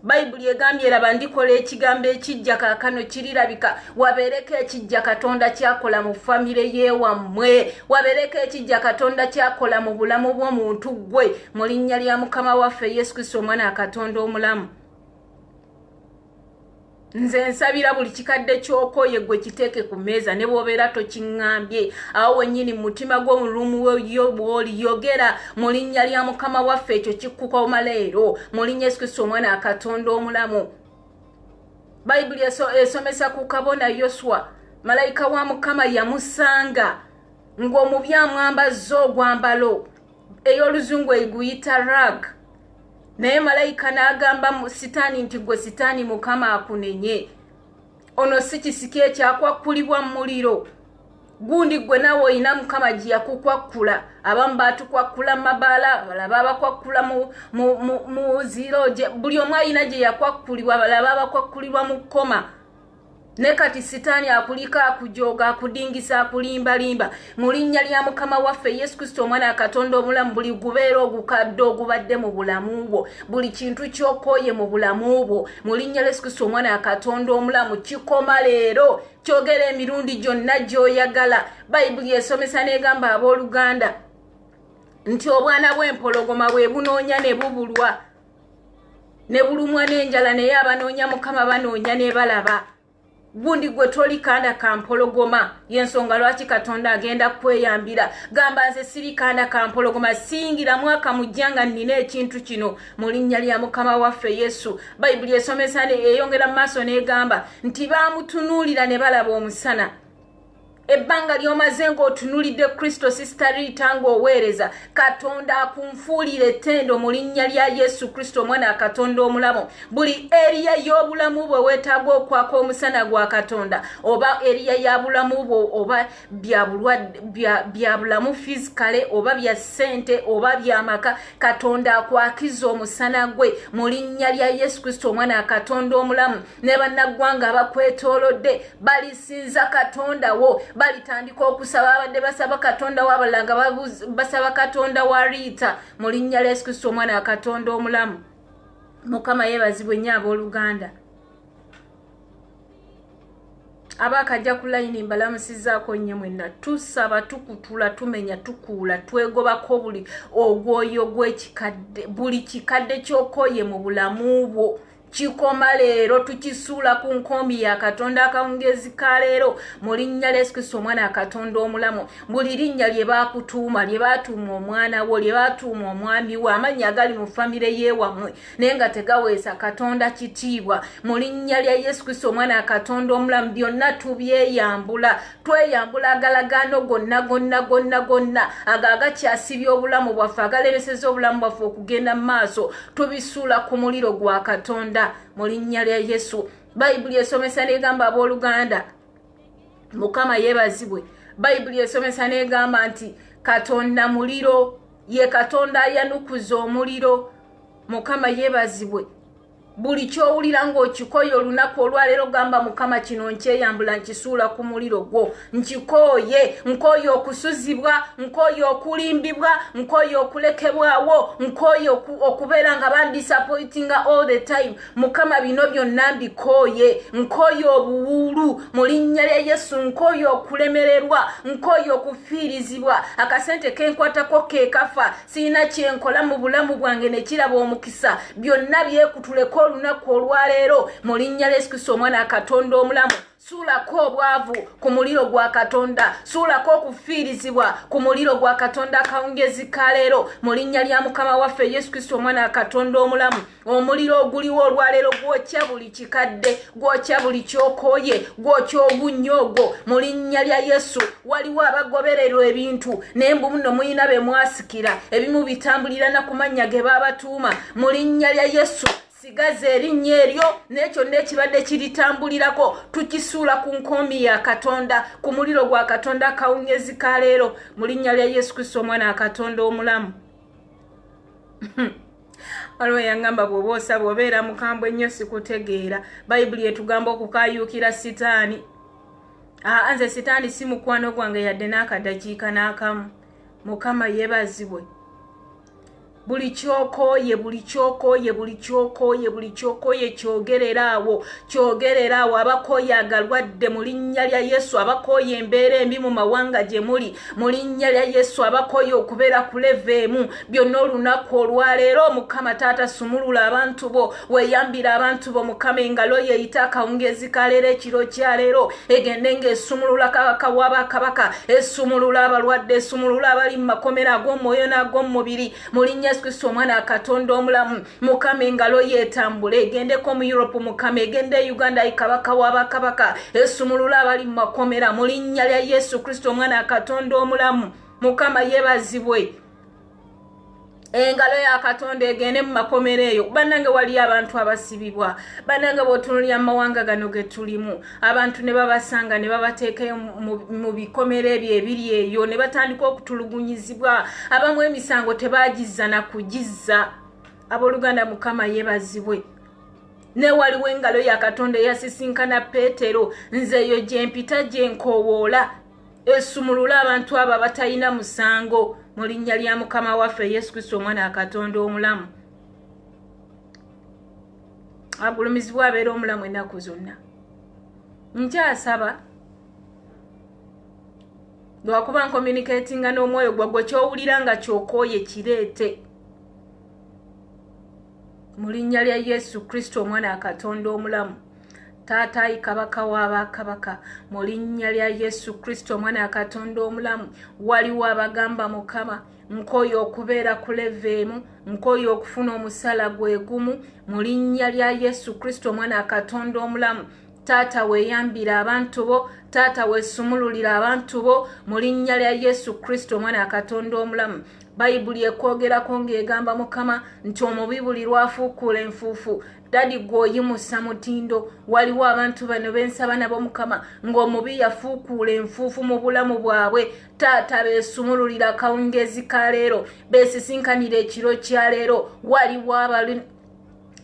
bayibuli egambye eraba ndikola ekigambo ekijja kaakano kirirabika wabeereko ekijja katonda kyakola mu famire yeewammwe wabeereko ekijja katonda kyakola mu bulamu bw'omuntu gwe mu linnya lya mukama waffe yesu kristo omwana akatonda omulamu nze nsabira buli kikadde ky'okooye gwe kiteeke ku mmeeza ne bw'obeera tokiŋŋambye awo wennyini mu mutima gw'omulumu yo bw'oli yogera mu linnya lya mukama waffe ekyo kikkukoma leero mu linnya yesu kristo omwana akatonda omulamu bayibuli esomesa ku kabona yoswa malayika wa mukama yamusanga ng'omubi amwambazza ogwambalo ey'oluzungu eguyita rag naye malayika n'agamba sitaani nti gwe sitaani mukama akunenye ono si kisiki ekyakwakulibwa mu muliro gundi gwe nawe olina mukama gye yakukwakkula abamu batukwakkula mu mabaala abalaba abakwakkula mu ziroje buli omu alina gye yakwakkulibwa abalaba abakwakkulibwa mu kkoma ne kati sitaani akulika akujooga akudingisa akulimbalimba mu linnya lya mukama waffe yesu kristo omwana akatonda omulamu buli gubeera ogukadde ogubadde mu bulamu bwo buli kintu ky'okooye mu bulamu bwo mu linnya lya yesu kristo omwana akatonda omulamu kikoma leero kyogera emirundi gyonna gy'oyagala bayibuli esomesa n'egamba abooluganda nti obwana bw'empologoma bwe bunoonya ne bubulwa ne bulumwa n'enjala naye abanoonya mukama banoonya ne balaba gundi gwe tolikanda kampologoma yensonga lwaki katonda agenda kweyambira gamba nze sirikanda kampologoma singira mwaka mujjanga nnina ekintu kino mu linnya lya mukama waffe yesu bayibuli esomesa eyongera mu maaso n'egamba nti baamutunuulira ne balaba omusana ebbanga lyomaze ng'otunuulidde kristo sisitariyita ng'oweereza katonda akunfuulira ettendo mu linnya lya yesu kristo omwana akatonda omulamu buli eriya y'obulamu bwe weetaaga okwaka omusana gwa katonda oba eriya ya bulamu bwo oba bya bulamu fizikale oba bya ssente oba by'amaka katonda akwakiza omusana gwe mu linnya lya yesu kristo omwana akatonda omulamu ne bannaggwanga abakwetoolodde balisinza katonda wo balitandika okusaba abadde basaba katonda wabalanga basaba katonda wa Rita mu linnya lya yesu kristo omwana akatonda omulamu mukama yeebazibwe nnyo abooluganda abakajja ku layini mbalamusizaako nnyo mwenna tusaba tukutula tumenya tukuula twegobako buli ogwoyo gw'ekikadde buli kikadde ky'okooye mu bulamu bwo kikoma leero tukisuula ku nkombi ya katonda akawungezi ka leero mu linnya lya yesu kristo omwana akatonda omulamu buli linnya lye baakutuuma lye baatuuma omwana wo lye baatuuma omwami wo amannya agali mu famire yeewammwe naye nga tegaweesa katonda kitiibwa mu linnya lya yesu kristo omwana akatonda omulamu byonna tubyeyambula tweyambula agalagaano gonna ago agakyasibya obulamu bwaffe agalemeseza obulamu bwaffe okugenda mu maaso tubisuula ku muliro gwa katonda mu linnya lya yesu bayibuli esomesa n'egamba abooluganda mukama yeebazibwe bayibuli esomesa n'egamba nti katonda muliro ye katonda ayanukuza omuliro mukama yeebazibwe buli kyowulira ng'okikoye olunaku olwaleero gamba mukama kino nkyeyambula nkisuula ku muliro gwo nkikooye nkooye okusuzibwa nkooye okulimbibwa nkooye okulekebwawo nkooye okubeera nga bandisappointinga all the time mukama bino byonna mbikooye nkooye obuwuulu mu linnya lya yesu nkooye okulemererwa nkooye okufiirizibwa akasente kenkwatako keekafa sirina kyenkola mu bulamu bwange ne kiraba omukisa byonna byekutuleko olunaku olwaleero mu linnya lya Yesu Kristo omwana Katonda omulamu. Suulako obwavu ku muliro gwa Katonda, suulako okufiirizibwa ku muliro gwa Katonda akawungezi ka leero mu linnya lya Mukama waffe Yesu Kristo omwana Katonda omulamu. Omuliro oguliwo olwaleero gwokya buli kikadde, gwokya buli kyokooye, gwokya ogunnyogo mu linnya lya Yesu. Waliwo abagobererwa ebintu naye mbu muno muyina be mwasikira, ebimu bitambulira na ku mannya ge baabatuuma mu linnya lya Yesu. Sigaze erinnya eryo n'ekyo n'ekibadde kiritambulirako tukisuula ku nkombi ya Katonda ku muliro gwa Katonda akawungezi ka leero mu linnya lya Yesu Kristo omwana Katonda omulamu. Waliwo yangamba bw'oba osaba obeera mukambwe ennyo sikutegeera. Bayibuli etugamba okukayuukira sitaani. Nze sitaani si mukwano gwange yadde n'akadakiika n'akamu. Mukama yeebazibwe. Buli kyokooye kyogerera awo abakooye agalwadde mu linnya lya Yesu, abakooye embeera embi mu mawanga gye muli mu linnya lya Yesu, abakooye okubeera ku leva emu byonna olunaku olwaleero. Mukama Taata sumulula abantu bo, weeyambira abantu bo Mukama, engalo ye eyita akawungezi ka leero ekiro kya leero egende ng'esumulula kabaka w'abakabaka, esumulula abalwadde, esumulula abali mu makomera ag'omwoyo n'ag'omubiri mu linnya Yesu Kristo omwana Katonda omulamu. Mukama engalo yeetambule egendeko mu Europe, Mukama egende Uganda kabaka w'abakabaka, esumulula abali mu makomera mu linnya lya Yesu Kristo omwana Katonda omulamu. Mukama yeebazibwe. Engalo ya Katonda egende mu makomera eyo. Bannange wali abantu abasibibwa, bannange bw'otunuulira amawanga gano ge tulimu, abantu ne babasanga ne babateekayo mu bikomera ebyo ebiri eyo ne batandika okutulugunyizibwa, abamu emisango tebagizza na kugizza. Abooluganda Mukama yeebazibwe. Ne waliwo engalo ya Katonda eyasisinkana Peetero, nze eyo gye mpita gye nkoowoola, esumulula abantu abo abatalina musango mu linnya lya Mukama waffe Yesu Kristo omwana Katonda omulamu. Agulumizibwa abeera omulamu ennaku zonna. Nkyasaba lwakuba nkomunikatinga n'omwoyo gwagwe kyowulira nga kyokooye kireete mu linnya lya Yesu Kristo omwana Katonda omulamu. Taata kabaka w'abakabaka mu linnya lya Yesu Kristo omwana Katonda omulamu. Waliwo abagamba Mukama nkooye okubeera ku leva emu, nkooye okufuna omusala gwe gumu mu linnya lya Yesu Kristo omwana Katonda omulamu. Taata weeyambira abantu bo, taata weesumululira abantu bo mu linnya lya Yesu Kristo omwana Katonda omulamu. Bayibuli ekwogerako ng'egamba Mukama nti omubi buli lwafuukuula enfuufu dadi gw'oyimusa mutindo. Waliwo abantu bano bensaba nabo Mukama ng'omubi yafuukuula enfuufu mu bulamu bwabwe. Taata beesumululira akawungezi ka leero, beesisinkanira ekiro kya leero. Waliwo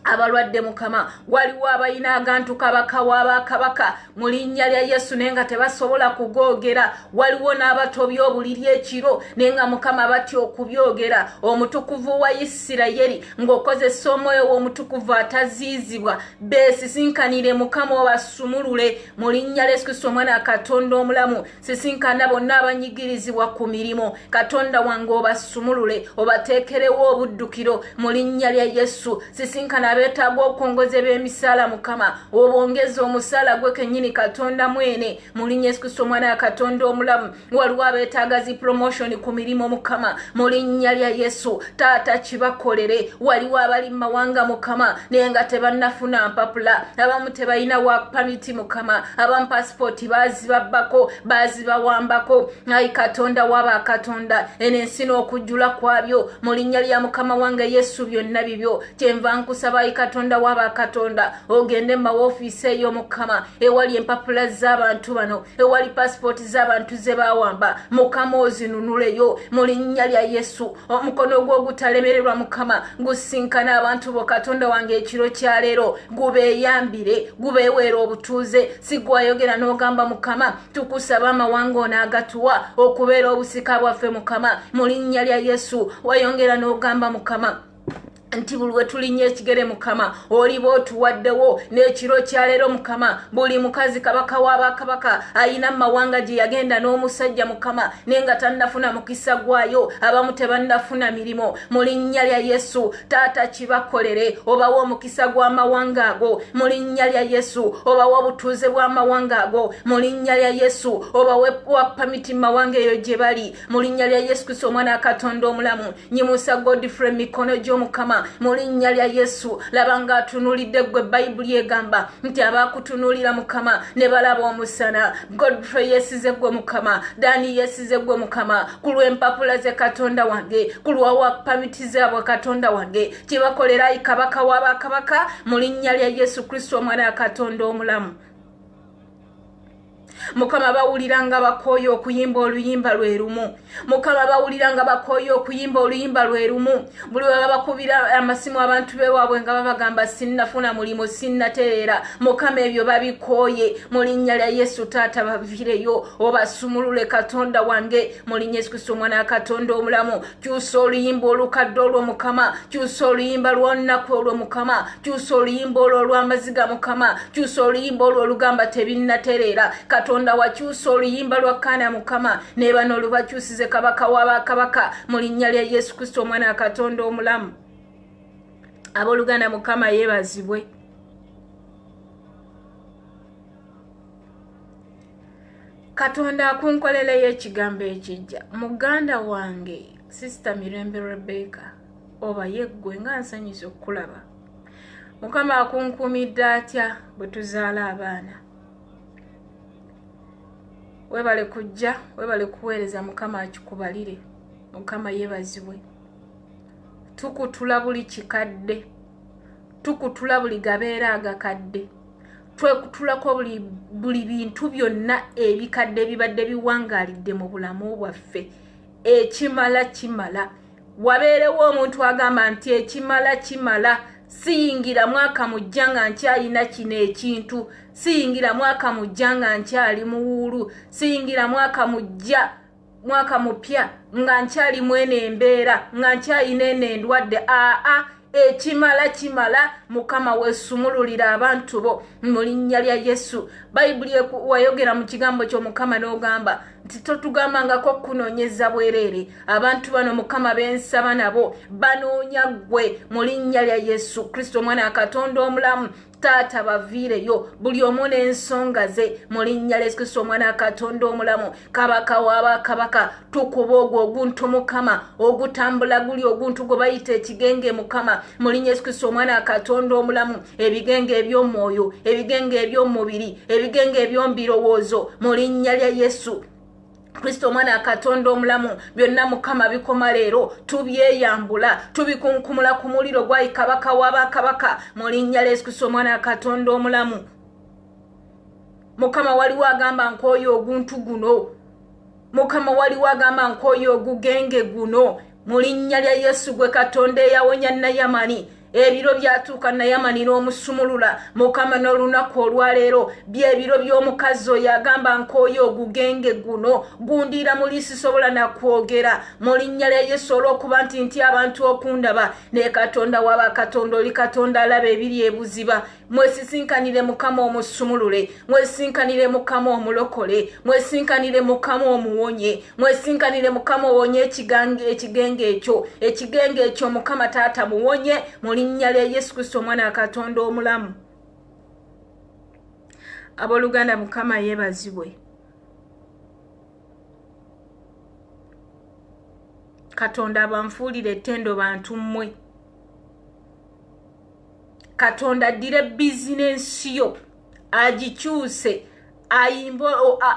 abalwadde Mukama, waliwo abalina agantu kabaka w'abakabaka mu linnya lya Yesu naye nga tebasobola kugoogera. Waliwo n'abatobya obuliri ekiro naye nga Mukama batya okubyogera. Omutukuvu wa Isirayiri ng'okozesa omwoyo w'omutukuvu ataziizibwa, beesisinkanire Mukama obasumulule mu linnya lya Yesu Kristo omwana Katonda omulamu. Sisinkana bonna abanyigirizibwa ku mirimu, Katonda wange obasumulule, obateekerewo obuddukiro mu linnya lya Yesu. Sisinkana abeetaaga okwongoza eby'emisaala Mukama, obongeze omusaala gwe kennyini Katonda mwene mu linnya Yesu Kristo omwana Katonda omulamu. Waliwo abeetaaga zi promotion ku mirimu Mukama mu linnya lya Yesu. Taata kibakolere. Waliwo abali mu mawanga Mukama naye nga tebannafuna mpapula, abamu tebalina work permit Mukama, abamu passport baazibabbako, baazibawambako. Ayi Katonda w'abakatonda, eno ensi n'okujjula kwabyo mu linnya lya Mukama wange Yesu byonna bibyo. Kyenva nkusaba ayi Katonda w'abakatonda ogende mu woofiisi eyo Mukama ewali empapula z'abantu bano, ewali passport z'abantu ze baawamba Mukama ozinunuleyo mu linnya lya Yesu. Omukono gwo ogutalemererwa Mukama gusinkana abantu bo Katonda wange ekiro kya leero, gubeeyambire, gubeeweera obutuuze. Si gwayogera n'ogamba Mukama tukusaba amawanga onaagatuwa okubeera obusika bwaffe Mukama mu linnya lya Yesu. Wayongera n'ogamba Mukama nti buli we tulinnya ekigere Mukama oliba otuwaddewo n'ekiro kyaleero Mukama buli mukazi kabaka w'abakabaka ayina mawanga gye yagenda n'omusajja Mukama nenga tannafuna mukisa gwayo abamu tebannafuna mirimo mu linnya lya Yesu taata kibakolere obawo omukisa gw'amawanga ago mu linnya lya Yesu obawo obutuuze bw'amawanga ago mu linnya lya Yesu obawe pamiti mawanga eyo gye bali mu linnya lya Yesu Kristo omwana Katonda omulamu nyimusa Godfrey mikono gy'Omukama mu linnya lya Yesu labanga atunulidde gwe Bayibuli egamba nti abakutunulira Mukama ne balaba omusana Godfrey yesize gwe Mukama Dani yesize gwe Mukama kulw'empapula ze Katonda wange kulwawa pamiti zaabwe Katonda wange kibakolera kabaka w'abakabaka mu linnya lya Yesu Kristo omwana Katonda omulamu Mukama bawuliranga bakooyo okuyimba oluyimba lwe lumu Mukama bawuliranga bakooyo okuyimba oluyimba lwe lumu buli we babakubira amasimu abantu bewaabwe nga babagamba sinnafuna mulimu sinnatereera Mukama ebyo babikooye mu linnya lya Yesu taata bavireyo obasumulule Katonda wange mu linnya Yesu Kristo omwana Katonda omulamu kyusa oluyimba olukadde olwo Mukama kyusa oluyimba lw'olunaku olwo Mukama kyusa oluyimba olwo olw'amaziga Mukama kyusa oluyimba olwo olugamba tebinnatereera Katonda wakyusa oluyimba lwa Kaana Mukama ne bano lubakyusize kabaka w'abakabaka mu linnya lya Yesu Kristo omwana Katonda omulamu abooluganda Mukama yeebazibwe Katonda akunkolereyo ekigambo ekijja muganda wange Sister Mirembe Rebecca oba yeggwe nga nsanyusa okukulaba Mukama akunkumidde atya bwe tuzaala abaana webale kujja webale kuweereza Mukama akikubalire Mukama yeebazibwe tukutula buli kikadde tukutula buli gabeera agakadde twekutulako buli bintu byonna ebikadde bibadde biwangaalidde mu bulamu bwaffe ekimala kimala wabeerewo omuntu agamba nti ekimala kimala siyingira mwaka mujja nga nkyalina kino ekintu siyingira mwaka mujja nga nkyali muwuulu siyingira mwaka mujja mwaka mupya nga nkyali mwene embeera nga nkyalina eno endwadde ekimala kimala Mukama weesumululira abantu bo mu linnya lya Yesu Bayibuli wayogera mu kigambo ky'Omukama n'ogamba nti totugambangako kunoonyeza bwereere abantu bano Mukama bensaba nabo banoonya ggwe mu linnya lya Yesu Kristo omwana Katonda omulamu taata baviireyo buli omu n'ensonga ze mu linnya lya Yesu Kristo omwana Katonda omulamu kabaka w'abakabaka tukuba ogwo oguntu Mukama ogutambula guli oguntu gwe bayita ekigenge Mukama mu linnya Yesu Kristo omwana Katonda omulamu ebigenge eby'omwoyo ebigenge eby'omubiri ebigenge eby'ombirowoozo mu linnya lya Yesu Kristo omwana Katonda omulamu byonna Mukama bikoma leero tubyeyambula tubikunkumula ku muliro gwa kabaka w'abakabaka mu linnya lya Yesu Kristo omwana Katonda omulamu Mukama waliwo agamba nkooyo oguntu guno Mukama waliwo agamba nkooyo ogugenge guno mu linnya lya Yesu gwe Katonda eyawonya Nayamani ebiro byatuuka Nayamani n'omusumulula Mukama n'olunaku olwaleero byebiro by'omukazi oyo agamba nkooyo ogugenge guno gundiira muli sisobola nakwogera mu linnya lya Yesu olw'okuba nti abantu okundaba ne Katonda w'abakatonda oli Katonda alaba ebiri ebuziba mwesisinkanire Mukama omusumulule mwesisinkanire Mukama omulokole mwesisinkanire Mukama omuwonye mwesisinkanire Mukama owonye ekigenge ekyo Mukama taata muwonye mu linnya lya Yesu Kristo omwana Katonda omulamu abooluganda Mukama yeebazibwe Katonda abanfuulire ettendo bantu mmwe Katonda addire bizinensi yo agikyuse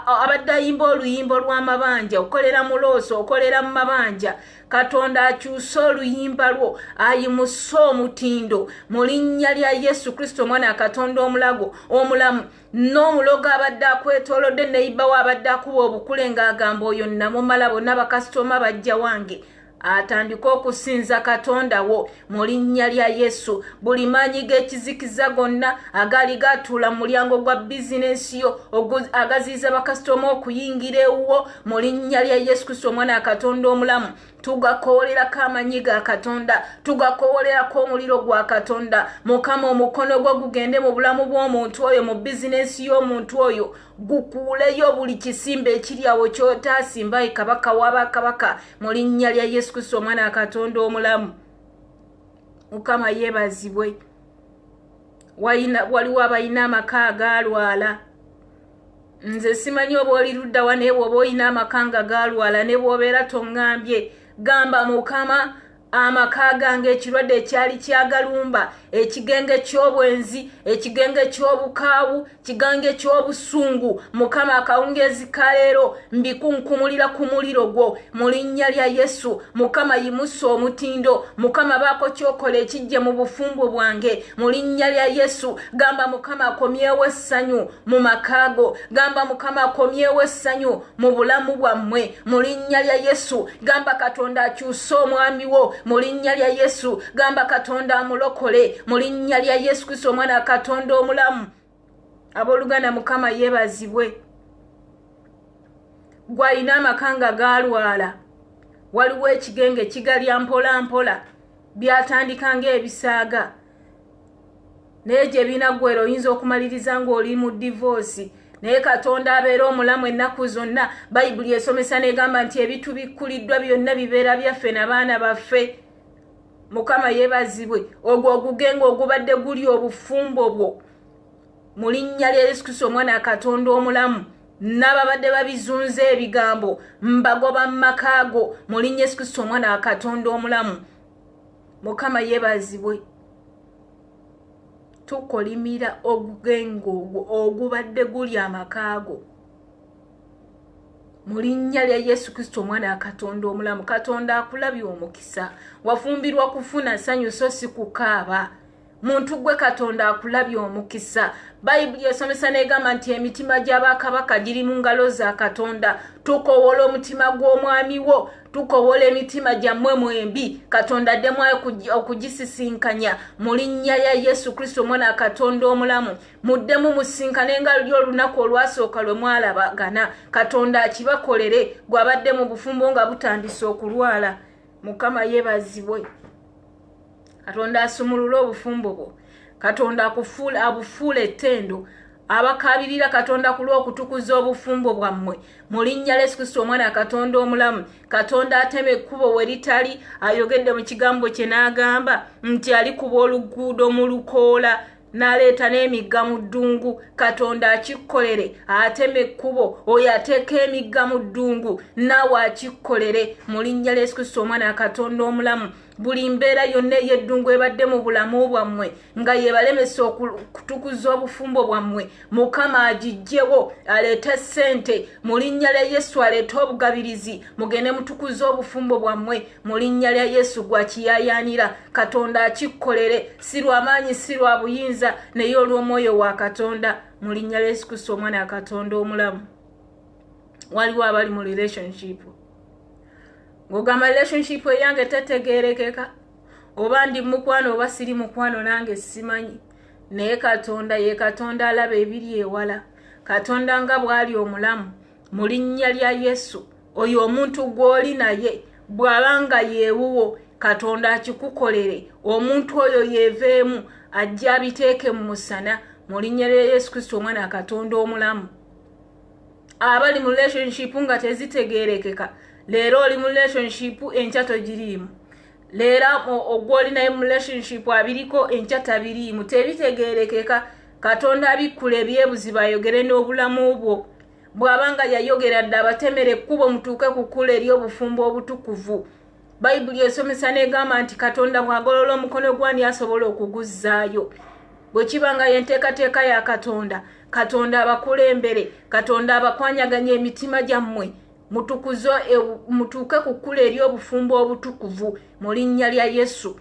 abadde ayimba oluyimba lw'amabanja okolera mu looso okolera mu mabanja Katonda akyuse oluyimba lwo ayimusa omutindo mu linnya lya Yesu Kristo omwana Katonda omulamu n'omulogo abadde akwetoolodde neiba w'abadde akuba obukule ng'agamba oyo namumala bonna bakasitoma bajja wange atandika okusinza Katonda wo mu linnya lya Yesu buli maanyi g'ekizikiza gonna agali gatuula mu mulyango gwa bizinensi yo agaziiza bakasitoma okuyingira ewuwo mu linnya lya Yesu Kristo omwana Katonda omulamu tugakowolerako amanyi ga Katonda, tugakowolerako omuliro gwa Katonda. Mukama omukono gwo gugende mu bulamu bw'omuntu oyo, mu bizinesi y'omuntu oyo, gukuuleyo buli kisimbe ekiri awo ky'otaasimba kabaka w'abakabaka mu linnya lya Yesu Kristo omwana wa Katonda omulamu. Mukama yeebazibwe. Waliwo abalina amaka agaalwala. Nze simanyi oba oli ludda wa naye bw'oba olina amaka nga gaalwala ne bw'obeera toŋŋambye, gamba Mukama amaka gange ekirwadde ekyali kyagalumba, ekigenge ky'obwenzi, ekigenge ky'obukaawu, kigenge ky'obusungu, Mukama akawungeezi ka leero mbikunkumulira ku muliro gwo mu linnya lya Yesu. Mukama yimusa omutindo, Mukama baako kyokola ekijje mu bufumbo bwange mu linnya lya Yesu. Gamba Mukama akomyewo essanyu mu makaago, gamba Mukama akomyewo essanyu mu bulamu bwammwe mu linnya lya Yesu. Gamba Katonda akyuse omwami wo mu linnya lya Yesu. Gamba Katonda amulokole mu linnya lya Yesu Kristo omwana wa Katonda omulamu. Abooluganda Mukama yeebazibwe. Gwalina amakanga gaalwala, waliwo ekigenge kigalya mpola mpola, byatandika ng'ebisaaga naye gye binaggwera oyinza okumaliriza ng'oli mu divorce. Naye Katonda abeera omulamu ennaku zonna. Bayibuli esomesa negamba nti ebitu bikkuliddwa byonna bibeera byaffe n'abaana baffe. Mukama yeebazibwe. Ogwo ogugenge ogubadde guli obufumbo bwo mu linnya lya Yesu Kristo omwana wa Katonda omulamu, n'ababadde babizunza ebigambo mbagoba mu makaago mu linnya Yesu Kristo omwana wa Katonda omulamu. Mukama yeebazibwe. Tukolimira ogugenge ogwo ogubadde guli amakaago mu linnya lya Yesu Kristo omwana wa Katonda omulamu. Katonda akulabye omukisa. Wafumbirwa kufuna ssanyu so si kukaaba. Muntu gwe Katonda akulabye omukisa. Bayibuli esomesa negamba nti emitima gy'abakabaka giri mu ngalo za Katonda. Tukowola omutima gw'omwami wo, tukowola emitima gyammwe mwembi. Katonda addemu okugisisinkanya mu linnya lya Yesu Kristo omwana wa Katonda omulamu. Muddemu musinkane nga luli olunaku olwasooka lwe mwalabagana. Katonda akibakolere gw'abadde mu bufumbo nga butandise okulwala. Mukama yeebazibwe. Katonda asumulula obufumbo bwo. Katonda abufuula ettendo. Abakabirira Katonda ku lw'okutukuza obufumbo bwammwe mu linnya lya Yesu Kristo omwana wa Katonda omulamu. Katonda ateme ekkubo we litali. Ayogedde mu kigambo kye n'agamba nti alikuba oluguudo mu lukoola n'aleeta n'emigga mu ddungu. Katonda akikkolere ateme ekkubo, oyo ateeka emigga mu ddungu naawe akikkolere mu linnya lya Yesu Kristo omwana wa Katonda omulamu. Buli mbeera yonna ey'eddungu ebadde mu bulamu bwammwe nga yebalemesa okutukuza obufumbo bwammwe, Mukama agiggyewo aleete ssente mu linnya lya Yesu, aleete obugabirizi mugende mutukuza obufumbo bwammwe mu linnya lya Yesu. Gwakiyaayaanira Katonda akikkolere, si lw'amaanyi si lwa buyinza naye olw'omwoyo wa Katonda mu linnya lya Yesu Kristo omwana wa Katonda omulamu. Waliwo abali mu relationship ng'ogamba relationship eyange tetegeerekeka, oba ndi mukwano oba siri mukwano nange simanyi, naye Katonda ye Katonda alaba ebiri ewala. Katonda nga bw'ali omulamu mu linnya lya Yesu, oyo omuntu gw'oli naye bw'abanga yeewuwo Katonda akikukolere, omuntu oyo yeeveemu ajja abiteeke mu musana mu linnya lya Yesu Kristo omwana wa Katonda omulamu. Abali mu relationship nga tezitegeerekeka, leero oli mu relationship enkya togiriimu. Leero ogw'oli naye mu relationship abiriko enkya tabiriimu. Tebitegeerekeka. Katonda abikkula ebyebuzibu ayogere n'obulamu bwo. Bw'abanga yayogera dda abatemere ekkubo mutuuke ku kkula ery'obufumbo obutukuvu. Bayibuli esomesa negamba nti Katonda bw'agolola omukono gw'ani asobola okuguzzaayo. Bwe kibanga yenteekateeka ya Katonda, Katonda abakulembere, Katonda abakwanyaganya emitima gyammwe mutuuke ku kkula ery'obufumbo obutukuvu mu linnya lya Yesu.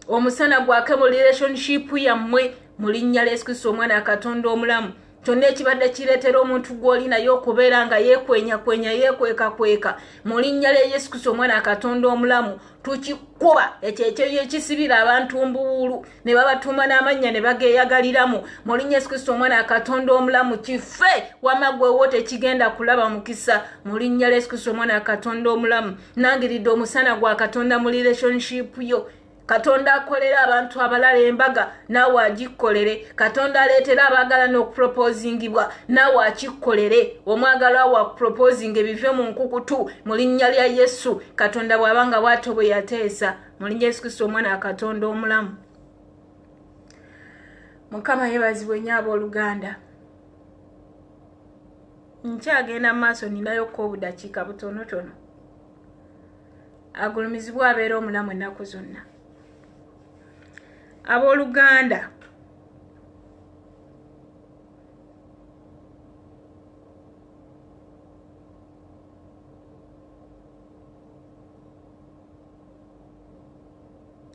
Omusana gwake mu relationship yammwe mu linnya lya Yesu Kristo omwana wa Katonda omulamu. kyonna ekibadde kireetera omuntu gw'olinayo okubeera nga yeekwenyakwenya yeekwekakweka mu linnya lya Yesu Kristo omwana Katonda omulamu tukikuba ekyo ekisibira abantu mbuwulu ne babatuuma n'amannya ne bageeyagaliramu mu linnya Yesu Kristo omwana Katonda omulamu kife wamagwewo tekigenda kulaba mukisa mu linnya lya Yesu Kristo omwana Katonda omulamu nangiridde omusana gwa Katonda mu relationship yo. Katonda akolera abantu abalala embaga naawe agikolere. Katonda aleetera abaagala n'okuproposingibwa naawe akikolere. Omwagalwa wa proposinga ebive mu nkukutu mu linnya lya Yesu. Katonda bw'abanga bw'atyo bwe yateesa mu linnya Yesu Kristo omwana Katonda omulamu. Mukama yeebazibwe nnyo abooluganda. Nkyagenda mu maaso ninayokko obudakiika butonotono. Agulumizibwe abeera omulamu ennaku zonna. Abooluganda,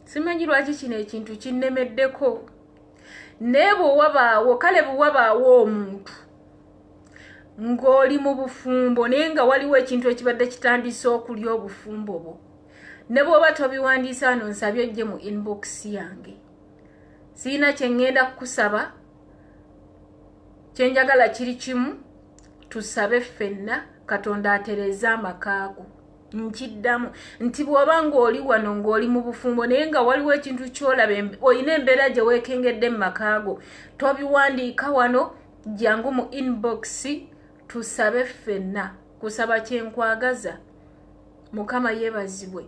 simanyi lwaki kino ekintu kinnemeddeko naye bwewabaawo kale bwewabaawo omuntu ng'oli mu bufumbo naye nga waliwo ekintu ekibadde kitandise okulya obufumbo bwo ne bw'oba tobiwandiisa wano nsabye ojje mu inbox yange. Siina kye ngenda kukusaba, kye njagala kiri kimu, tusabe ffenna Katonda atereze amakaago. Nkiddamu nti bw'oba ng'oli wano ng'oli mu bufumbo naye nga waliwo ekintu ky'olaba olina embeera gye weekengedde mu makaago, tobiwandiika wano, jangu mu inbox tusabe ffenna. Kusaba kye nkwagaza. Mukama yeebazibwe.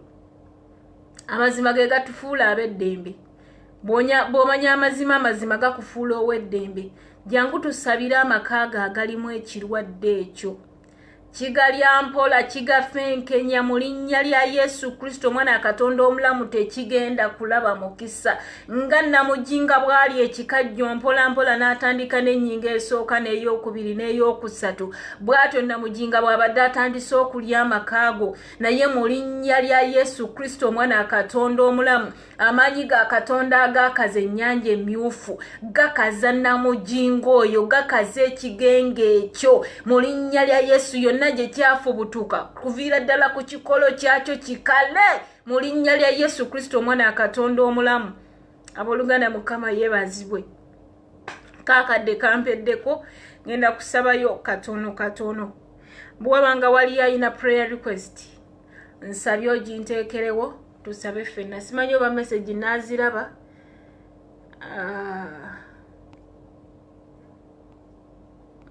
Amazima ge gatufuula ab'eddembe. Bw'omanya amazima gakufuula ow'eddembe. Jangu tusabire amakaago agalimu ekirwadde ekyo. Kigalya mpola kigafenkenya mu linnya lya Yesu Kristo omwana Katonda omulamu tekigenda kulaba mukisa. Nga Namujinga bw'ali ekikajjo mpola n'atandika n'ennyinga esooka n'eyokubiri n'eyokusatu. Bw'atyo Namujinga bw'abadde atandise okulya amakaago naye mu linnya lya Yesu Kristo omwana Katonda omulamu amaanyi ga Katonda agakaza ennyanja emyufu gakaza Namujinga oyo gakaza ekigenge ekyo mu linnya lya Yesu yonna gye kyafubutuka kuviira ddala ku kikolo kyakyo kikale mu linnya lya Yesu Kristo omwana Katonda omulamu. Abooluganda Mukama yeebazibwe. Kaakadde kampeddeko ngenda kusabayo katono. Bw'abanga wali ayina prayer request nsabye oginteekerewo tusabe ffenna. Simanyi oba message naaziraba.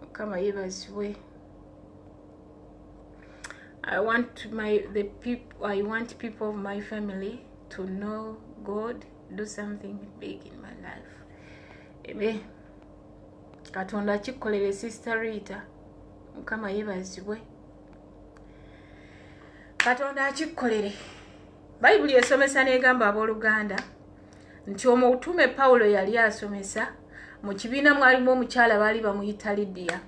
Mukama yeebazibwe. I want people of my family to know God, do something big in my life. Amen. Katonda kikolere Sister Rita. Mukama yeebazibwe. Katonda akikolere. Bayibuli esomesa n'egamba abooluganda nti omutume Pawulo yali asomesa mu kibiina mwalimu omukyala baali bamuyita Lydia.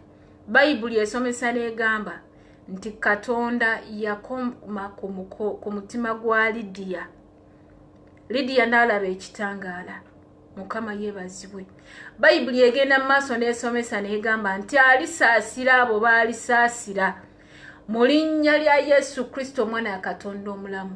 Bayibuli esomesa n'egamba nti Katonda yakoma ku mutima gwa Lydia. Lydia n'alaba ekitangaala. Mukama yeebazibwe. Bayibuli egenda mu maaso n'esomesa n'egamba nti alisaasira abo baalisaasira mu linnya lya Yesu Kristo omwana Katonda omulamu.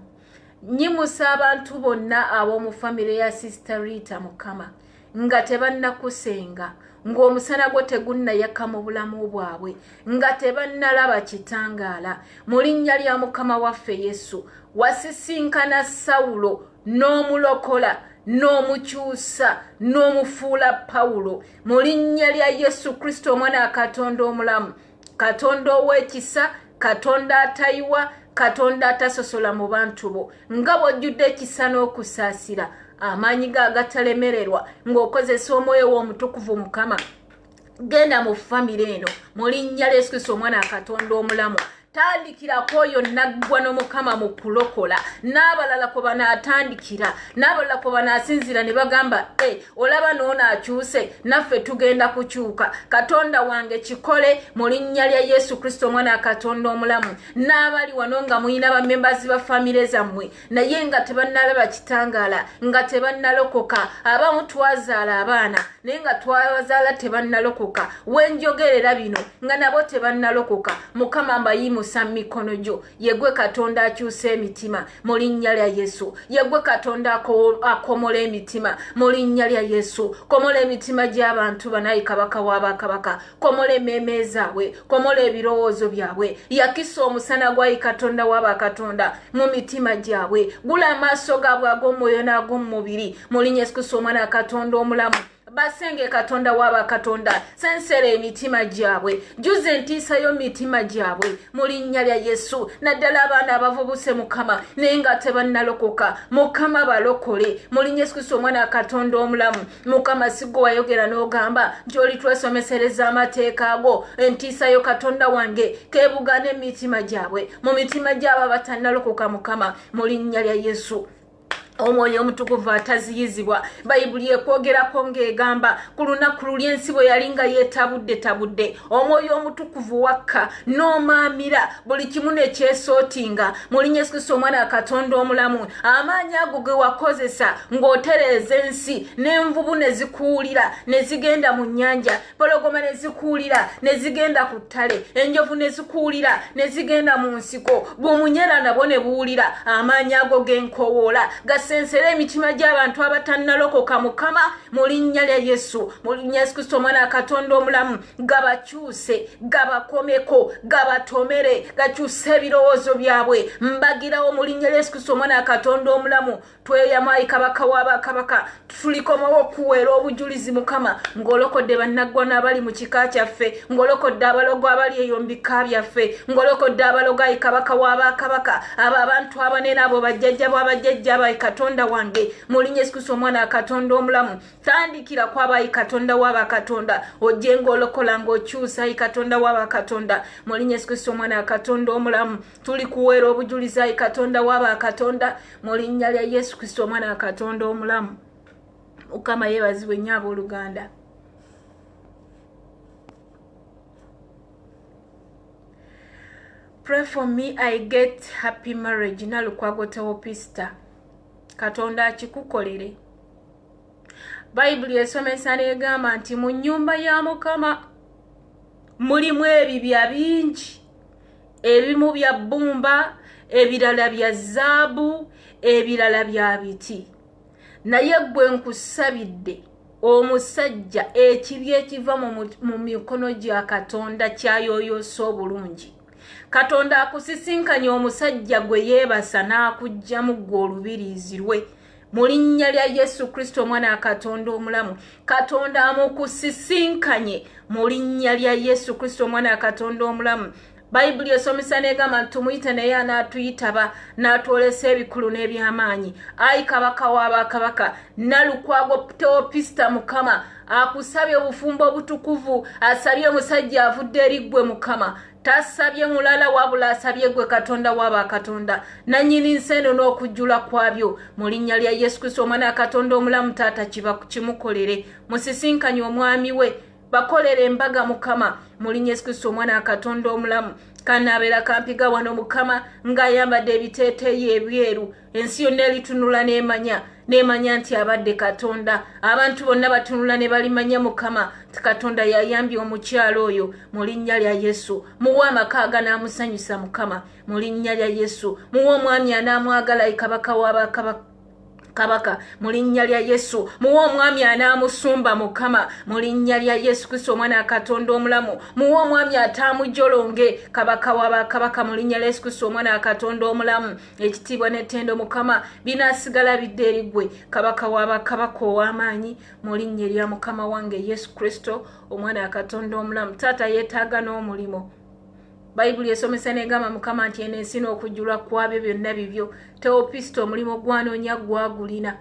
Nyimusa abantu bonna ab'omu famire ya Sister Rita Mukama nga tebannakusenga, ng'omusana gwo tegunnayaka mu bulamu bwabwe, nga tebannalaba kitangaala. Mu linnya lya Mukama waffe Yesu wasisinkana Sawulo n'omulokola n'omukyusa n'omufuula Pawulo mu linnya lya Yesu Kristo omwana Katonda omulamu. Katonda ow'ekisa, Katonda atayiwa, Katonda atasosola mu bantu bo nga bw'ojjudde ekisa n'okusaasira amaanyi ga agatalemererwa ng'okozesa omwoyo w'omutukuvu Mukama. Genda mu famire eno mu linnya lya Yesu Kristo omwana Katonda omulamu. tandikira kwoyo naggwa n'omukama mu kulokola n'abalala kwe banaatandikira n'abalala kwe banaasinzira ne bagamba olaba n'ono akyuse naffe tugenda kukyuka. Katonda wange kikole mu linnya lya Yesu Kristo omwana wa Katonda omulamu. N'abali wano nga muyina bamembazi ba famire zammwe naye nga tebannalaba kitangaala nga tebannalokoka, abamu twazaala abaana naye nga twabazaala tebannalokoka, wenjogerera bino nga nabo tebannalokoka. Mukama mbayimusa mu mikono gyo, yegwe Katonda akyusa emitima mu linnya lya Yesu, yegwe Katonda akomola emitima mu linnya lya Yesu. Komola emitima gy'abantu banayi kabaka w'abakabaka, komola emmeeme zaabwe, komola ebirowoozo byabwe, yakisa omusana gwa Katonda w'abakatonda mu mitima gyabwe, gula amaaso gaabwe ag'omwoyo n'ag'omubiri mu linnya Yesu Kristo omwana wa Katonda omulamu. Basenge Katonda w'abakatonda, sensere emitima gyabwe, juza entiisa y'omitima gyabwe mu linnya lya Yesu. Naddala abaana abavubuse Mukama naye nga tebannalokoka, Mukama balokole mu linnya Yesu Kristo omwana wa Katonda omulamu. Mukama sigwe wayogera n'ogamba nti oli twesomesereza amateeka ago, entiisa yo Katonda wange keebugane emitima gyabwe, mu mitima gy'abo abatannalokoka Mukama mu linnya lya Yesu. Omwoyo omutukuvu ataziyizibwa, Bayibuli ekwogerako ng'egamba ku lunaku luli ensi bwe yali nga yeetabudde, omwoyo omutukuvu wakka n'omaamira buli kimu ne kyesootinga mu linnya Yesu Kristo omwana wa Katonda omulamu. Amaanyi ago ge wakozesa ng'otereeza ensi, n'envubu ne zikuwulira ne zigenda mu nnyanja, pologoma ne zikuwulira ne zigenda ku ttale, enjovu ne zikuwulira ne zigenda mu nsiko, bumunyera nabo ne buwulira. Amaanyi ago g'enkowoola sensere emitima gy'abantu abatannalokoka Mukama mu linnya lya Yesu, mu linnya Yesu Kristo omwana wa Katonda omulamu. Gabakyuse, gabakomeko, gabatomere, gakyuse ebirowoozo byabwe, mbagirawo mu linnya lya Yesu Kristo omwana wa Katonda omulamu. Tweyamayi kabaka w'abakabaka, tulikomawo okuweera obujulizi Mukama ng'olokodde bannaggwa n'abali mu kika kyaffe, ng'olokodde abalogo abali eyo mu bika byaffe, ng'olokodde abalogo ayi kabaka w'abakabaka, abo abantu abanene abo bajjajja bw'abajjajja abayi Katonda wange mu linnya Yesu Kristo omwana wa Katonda omulamu. Tandikira kw'abayi Katonda w'abakatonda, ojje ng'olokola ng'okyusa ayi Katonda w'abakatonda mu linnya Yesu Kristo omwana wa Katonda omulamu. Tuli kuweera obujulizi ayi Katonda w'abakatonda mu linnya lya Yesu Kristo omwana wa Katonda omulamu. Mukama yeebazibwe nnyo abooluganda. Pray for me I get happy marriage. Nalukwago Teopista. Katonda akikukolere. Bayibuli esomesa n'egamba nti mu nnyumba ya Mukama mulimu ebibya bingi, ebimu bya bbumba, ebirala bya zaabu, ebirala bya biti. Naye gwe nkusabidde omusajja ekibya ekiva mu mikono gya Katonda kyayooyoosa obulungi. Katonda akusisinkanye omusajja gwe yeebasa n'akugjamu gwe olubiriizi lwe mu linnya lya Yesu Kristo omwana wa Katonda omulamu. Katonda amukusisinkanye mu linnya lya Yesu Kristo omwana wa Katonda omulamu. Bayibuli esomesa n'egamba nti tumuyite naye anaatuyitaba n'atwolesa ebikulu n'ebyamaanyi. Ayi kabaka w'abakabaka, Nalukwago Teopista Mukama akusabye obufumbo obutukuvu, asabye omusajja avudde eri ggwe Mukama. Tasabye mulala wabula asabye gwe Katonda w'abakatonda, nannyini nseno n'okujjula kwabyo mu linnya lya Yesu Kristo omwana wa Katonda omulamu. Taata kimukolere, musisinkanye omwami we, bakolere embaga Mukama mu linnya Yesu Kristo omwana wa Katonda omulamu. Kanabeera kampiga wano Mukama ng'ayambadde ebiteeteeyi ebyeru, ensi yonna eritunula n'emanya nti abadde Katonda. Abantu bonna batunula ne balimanya Mukama ti Katonda yayambye omukyalo oyo mu linnya lya Yesu. Muwe amaka aganaamusanyusa Mukama mu linnya lya Yesu. Muwe omwami anaamwagala kabaka w'abakabaka mu linnya lya Yesu. Muwe omwami anaamusumba Mukama mu linnya lya Yesu Kristo omwana wa Katonda omulamu. Muwe omwami ataamujolonge kabaka w'abakabaka mu linnya lya Yesu Kristo omwana wa Katonda omulamu. Ekitiibwa n'ettendo Mukama binaasigala bidde eri ggwe kabaka w'abakabaka ow'amaanyi mu linnya erya Mukama wange Yesu Kristo omwana wa Katonda omulamu. Taata yeetaaga n'omulimo. Bayibuli esomesa n'egamba Mukama nti eno ensi n'okujjula kwabyo byonna bibyo. Teopista omulimo gwanoonya gwagulina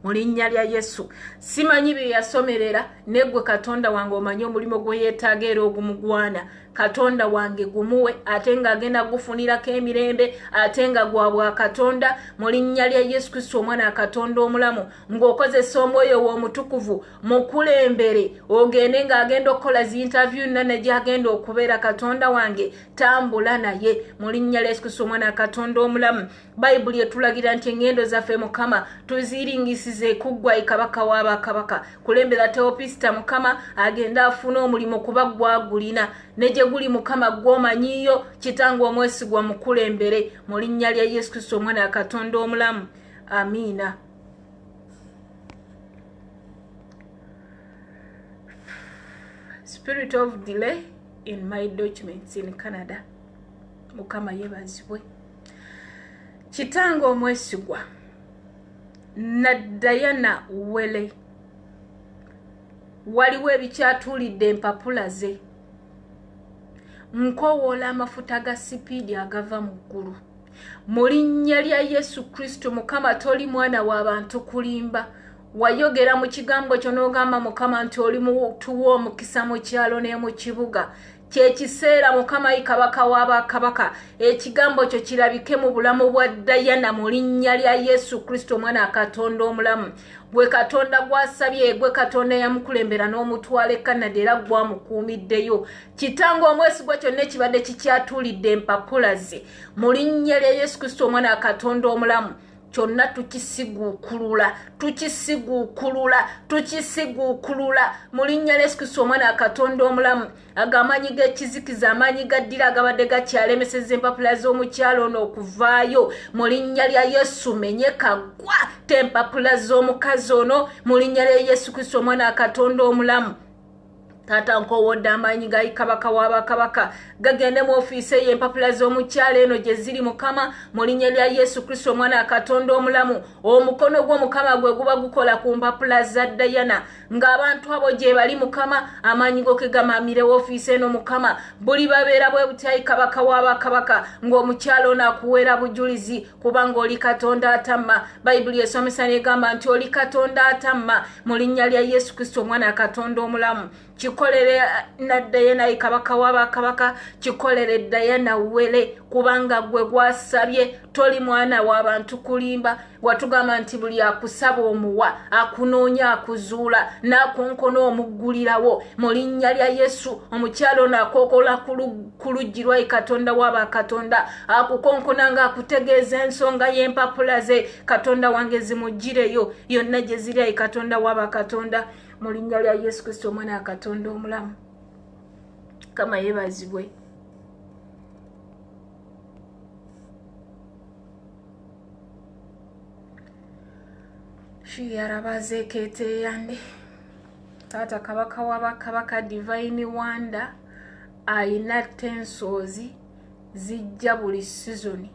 mu linnya lya Yesu. Simanyi bye yasomerera, ne ggwe Katonda wange omanyi omulimo gwe yeetaaga era ogumugwana. katonda wange gumuwe ate nga agenda gufunirako emirembe ate nga gwabwa katonda mu linnya lya Yesu Kristo omwana katonda omulamu ng'okozesa omwoyo w'omutukuvu mukulembere ogende ng'agenda okukola zi interview nane gy'agenda okubeera katonda wange tambula naye mu linnya lya Yesu Kristo omwana katonda omulamu. Bayibuli etulagira nti engendo zaffe Mukama tuziringisize kuggwa kabaka w'abakabaka kulembera Teopista Mukama agenda afuna omulimu kuba gwagulina ne gye guli Mukama gw'omanyiyo kitange omwesigwa mukulembere mu linnya lya Yesu Kristo omwana katonda omulamu. Amiina. Spirit of delay in my documents in Canada. Mukama yebazibwe. Kitange omwesigwa na Diana Wele waliwo ebikyatulidde empapula ze nkowoola amafuta ga sipiidi agava mu ggulu mu linnya lya Yesu Kristo. Mukama toli mwana w'abantu kulimba wayogera mu kigambo kyo n'ogamba Mukama nti oli tuwa omukisa mu kyalo ne mu kibuga kyekiseera Mukama kabaka w'abakabaka ekigambo kyo kirabike mu bulamu bwa Diana mu linnya lya Yesu Kristo omwana katonda omulamu. Gwe katonda gwasabye gwe katonda yamukulembera n'omutwala e Canada era gwamukuumiddeyo kitange omwesigwa kyonna ekibadde kikyatulidde empapula ze mu linnya lya Yesu Kristo omwana katonda omulamu kyonna tukisiguukulula mu linnya lya Yesu Kristo omwana katonda omulamu. Agamanyi g'ekizikiza amaanyi gaddira agabadde gakyalemeseza empapula z'omukyalo ono okuvaayo mu linnya lya Yesu menye kagwa tempapula z'omukazi ono mu linnya lya Yesu Kristo omwana katonda omulamu. Tata nkowodde amaanyi ga kabaka w'abakabaka gagende mu ofiisi y'empapula z'omukyalo eno gye ziri Mukama mu linnya lya Yesu Kristo omwana katonda omulamu. Omukono gw'Omukama gwe guba gukola ku mpapula za Diana ng'abantu abo gye bali Mukama amaanyi go ke gamamire ofiisi eno Mukama buli babeera bwe butyayi kabaka w'abakabaka ng'omukyalo ono akuweera bujulizi kubanga oli katonda atamma. Bayibuli esomesa n'egamba nti oli katonda atamma mu linnya lya Yesu Kristo omwana katonda omulamu. Kikolere na Diana kabaka w'abakabaka kikolere Diana Wele kubanga gwe gwasabye toli mwana w'abantu kulimba watugamba nti buli akusaba omuwa akunoonya akuzuula n'akonkona omuggulirawo mu linnya lya Yesu. Omukyalo n'akookola ku luggi lwa katonda w'abakatonda akukonkona ng'akutegeeza ensonga y'empapula ze katonda wange zimuggireyo yonna gye ziri katonda w'abakatonda mu linnya lya Yesu Kristo omwana katonda omulamu. Kama yebazibwe. Shiyarabazeekete yande taata kabaka w'abakabaka Divine Wonder ayina tensozi zijja buli sizoni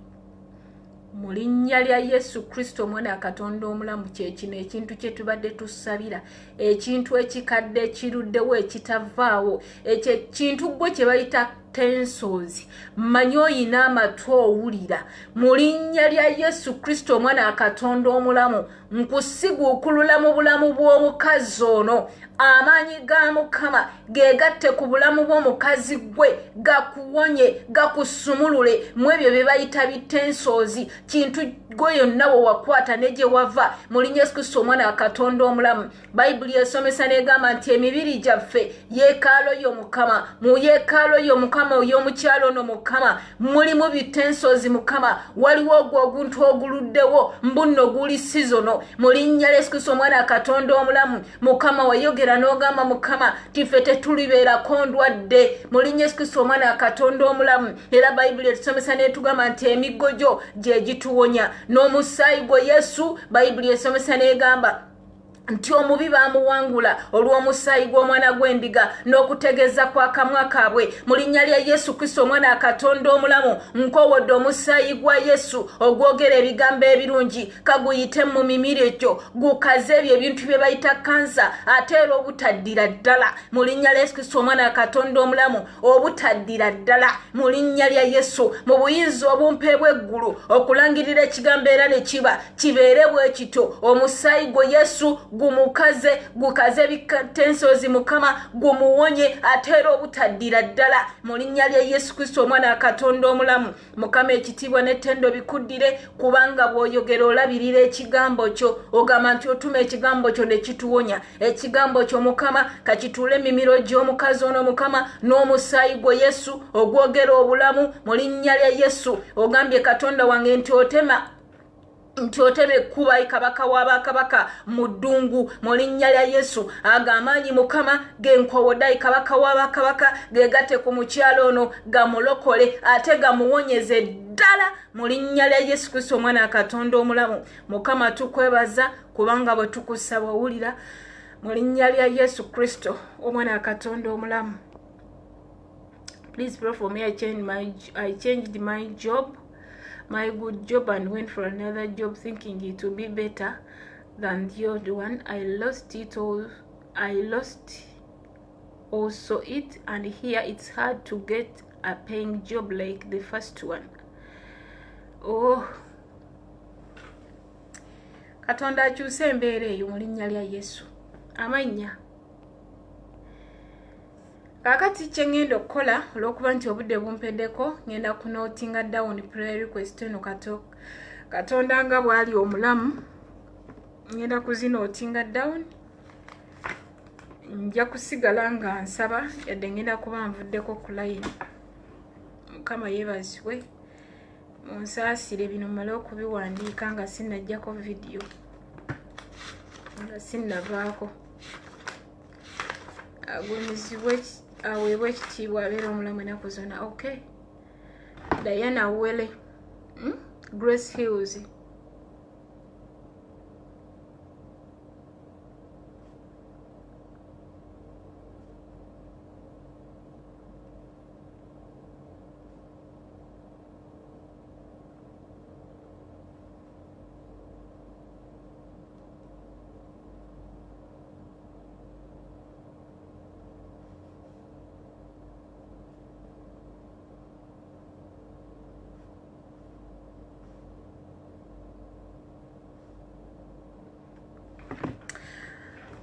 mu linnya lya Yesu Kristo omwana katonda omulamu. Kyekino ekintu kye tubadde tusabira ekintu ekikadde ekiruddewo ekitavaawo ekyo ekintu gwe kye bayita tensozi manyi oyina amatu owulira mu linnya lya Yesu Kristo omwana katonda omulamu. Nkusiguukulula mu bulamu bw'omukazi ono amaanyi ga Mukama geegatte ku bulamu bw'omukazi gwe gakuwonye gakusumulule mu ebyo bye bayita bitensozi kintu gwe yonna we wakwata ne gye wava mu linnya Yesu Kristo omwana katonda omulamu. Bayibuli esomesa n'egamba nti emibiri gyaffe yeekaalo yo Mukama mu yeekaalo yo Mukama oy'omukyalo ono Mukama mulimu bitensozi Mukama waliwo ogwo oguntu oguluddewo mbunno guli sizono mu linnya lya Yesu Kristo omwana katonda omulamu. Mukama wayogera n'ogamba Mukama tiffe tetulibeerako ndwadde mu linnya Yesu Kristo omwana katonda omulamu. Era Bayibuli etusomesa n'etugamba nti emiggo gyo gye gituwonya n'omusaayi gwo Yesu. Bayibuli esomesa n'egamba nti omubi baamuwangula olw'omusaayi gw'omwana gw'endiga n'okutegeeza kw'akamwa kaabwe mu linnya lya Yesu Kristo omwana katonda omulamu. Nkowodde omusaayi gwa Yesu ogwogera ebigambo ebirungi kaguyite mu mimiro egyo gukaze ebyo ebintu bye bayita kansa ate era obutaddira ddala mu linnya lya Yesu Kristo omwana katonda omulamu. Obutaddira ddala mu linnya lya Yesu mu buyinza obumpeebwa eggulu okulangirira ekigambo era ne kiba kibeere bwe kito. Omusaayi gwo Yesu gumukaze gukaze bitensozi mukama gumuwonye atera obutaddira ddala mu linnya lya Yesu Kristo omwana wa Katonda omulamu mukama ekitiibwa n'ettendo bikuddire kubanga bw'oyogera olabirira ekigambo kyo ogamba nti otuma ekigambo kyo ne kituwonya ekigambo kyo mukama kakituule emimiro gy'omukazi ono mukama n'omusaayi gwe Yesu ogwogera obulamu mu linnya lya Yesu ogambye Katonda wange nti oteme kuba kabaka w'abakabaka mu ddungu mu linnya lya Yesu agamaanyi mukama genkowoddayi kabaka w'abakabaka gegate ku mukyalo ono gamulokole ate gamuwonyeze ddala mu linnya lya Yesu Kristo omwana wa Katonda omulamu mukama tukwebaza kubanga bwe tukusaba owulira mu linnya lya Yesu Kristo omwana wa Katonda omulamu. Please pray for me. I changed my job, my good job, and went for another job thinking it would be better than the old one. I lost it all. I lost also it, and here it's hard to get a paying job like the first one. Oh, Katonda akyuse embeera eyo mu linnya lya Yesu. Amanya. Kakati kyengenda okukola olw'okuba nti obudde bumpeddeko ngenda kunootinga down prayer request eno Katonda nga bw'ali omulamu ngenda kuzinootinga down nja kusigala nga nsaba yadde ngenda kuba nvuddeko ku line. Mukama yeebazibwe munsaasire bino mmale okubiwandiika nga sinnajjako vidiyo nga sinnavaako agulumizibwe aweebwe ekitiibwa abeera omulamu ennaku zonna. Okay, Diana Wele, Grace Hills.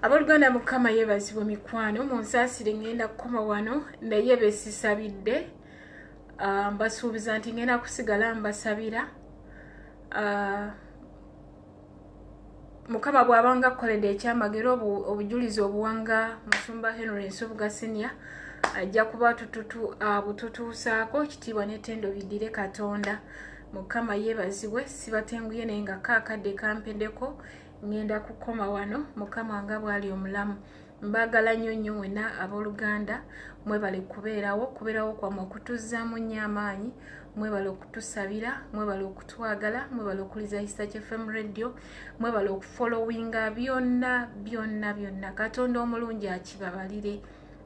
Aboluganda mukama yeebazibwe mikwano munsaasire ngenda kukoma wano naye besisabidde mbasuubiza nti ngenda kusigala mbasabira mukama bw'abanga kukoledde ekyamagero obujulizi obuwanga Musumba Henry Nsubuga Senior ajja kuba bututuusaako ekitiibwa n'ettendo biddire Katonda. Mukama yeebazibwe sibatenguye naye nga kaakadde kampeddeko ngenda kukoma wano mukama nga bw'ali omulamu. Mbagala nnyo nnyo mwenna abooluganda mwebale kubeerawo kwammwe okutuzzaamu nnyo amaanyi mwebale okutusabira mwebale okutwagala mwebale okuliza His FM radio mwebale okufollowinga byonna Katonda omulungi akibabalire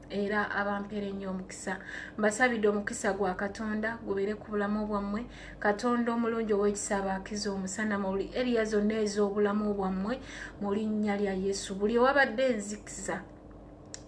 era abampere nnyo omukisa. Mbasabidde omukisa gwa Katonda gubeere ku bulamu bwammwe. Katonda omulungi ow'ekisa abakiza omusana mu buli eriya zonna ez'obulamu bwammwe mu linnya lya Yesu. Buli owabadde enzikiza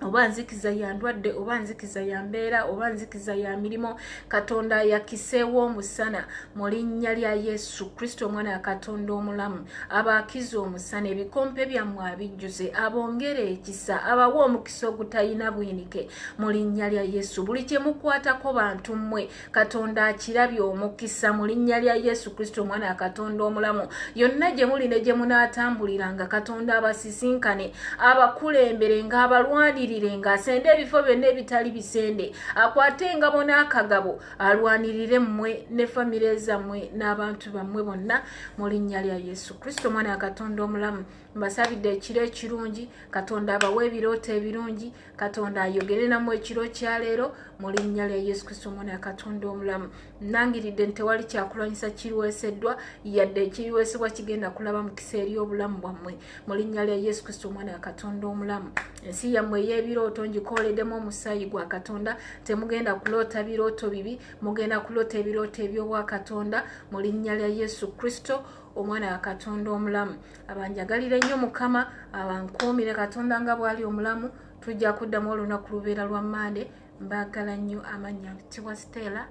oba nzikiza ya ndwadde oba nzikiza ya mbeera oba nzikiza ya mirimo Katonda yakiseewo omusana mu linnya lya Yesu Kristo omwana wa Katonda omulamu abakiza omusana ebikompe byammwe abijjuze abongere ekisa abawa omukisa ogutayina bwinike mu linnya lya Yesu. Buli kye mukwatako bantu mmwe Katonda akirabye omukisa mu linnya lya Yesu Kristo omwana wa Katonda omulamu. Yonna gye muli ne gye munaatambuliranga Katonda abasisinkane abakulembere ng'abalwanirire ng'asende ebifo byonna ebitali bisende akwate engabo n'akagabo alwanirire mmwe ne famire zammwe n'abantu bammwe bonna mu linnya lya Yesu Kristo omwana wa Katonda omulamu. Mbasabidde ekiro ekirungi Katonda abawe ebirooto ebirungi Katonda ayogere nammwe ekiro kya leero mu linnya lya Yesu Kristo omwana wa Katonda omulamu. Nangiridde nti tewali kyakulwanyisa kiriweeseddwa yadde ekiriweesebwa kigenda kulaba mukisa eri obulamu bwammwe mu linnya lya Yesu Kristo omwana wa Katonda omulamu. Ensi yammwe ey'ebirooto ngikooleddemu omusaayi gwa Katonda. Temugenda kuloota birooto bibi mugenda kuloota ebirooto eby'obwa Katonda mu linnya lya Yesu Kristo omwana wa Katonda omulamu. Abanjagalire nnyo Mukama abankuumire Katonda nga bw'ali omulamu. Tujja kuddamu olunaku lubeera lwa Mande. Mbagala nnyo amannya ntibwa Stella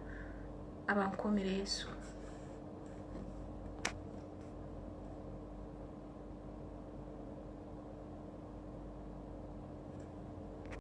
abankuumire Yesu.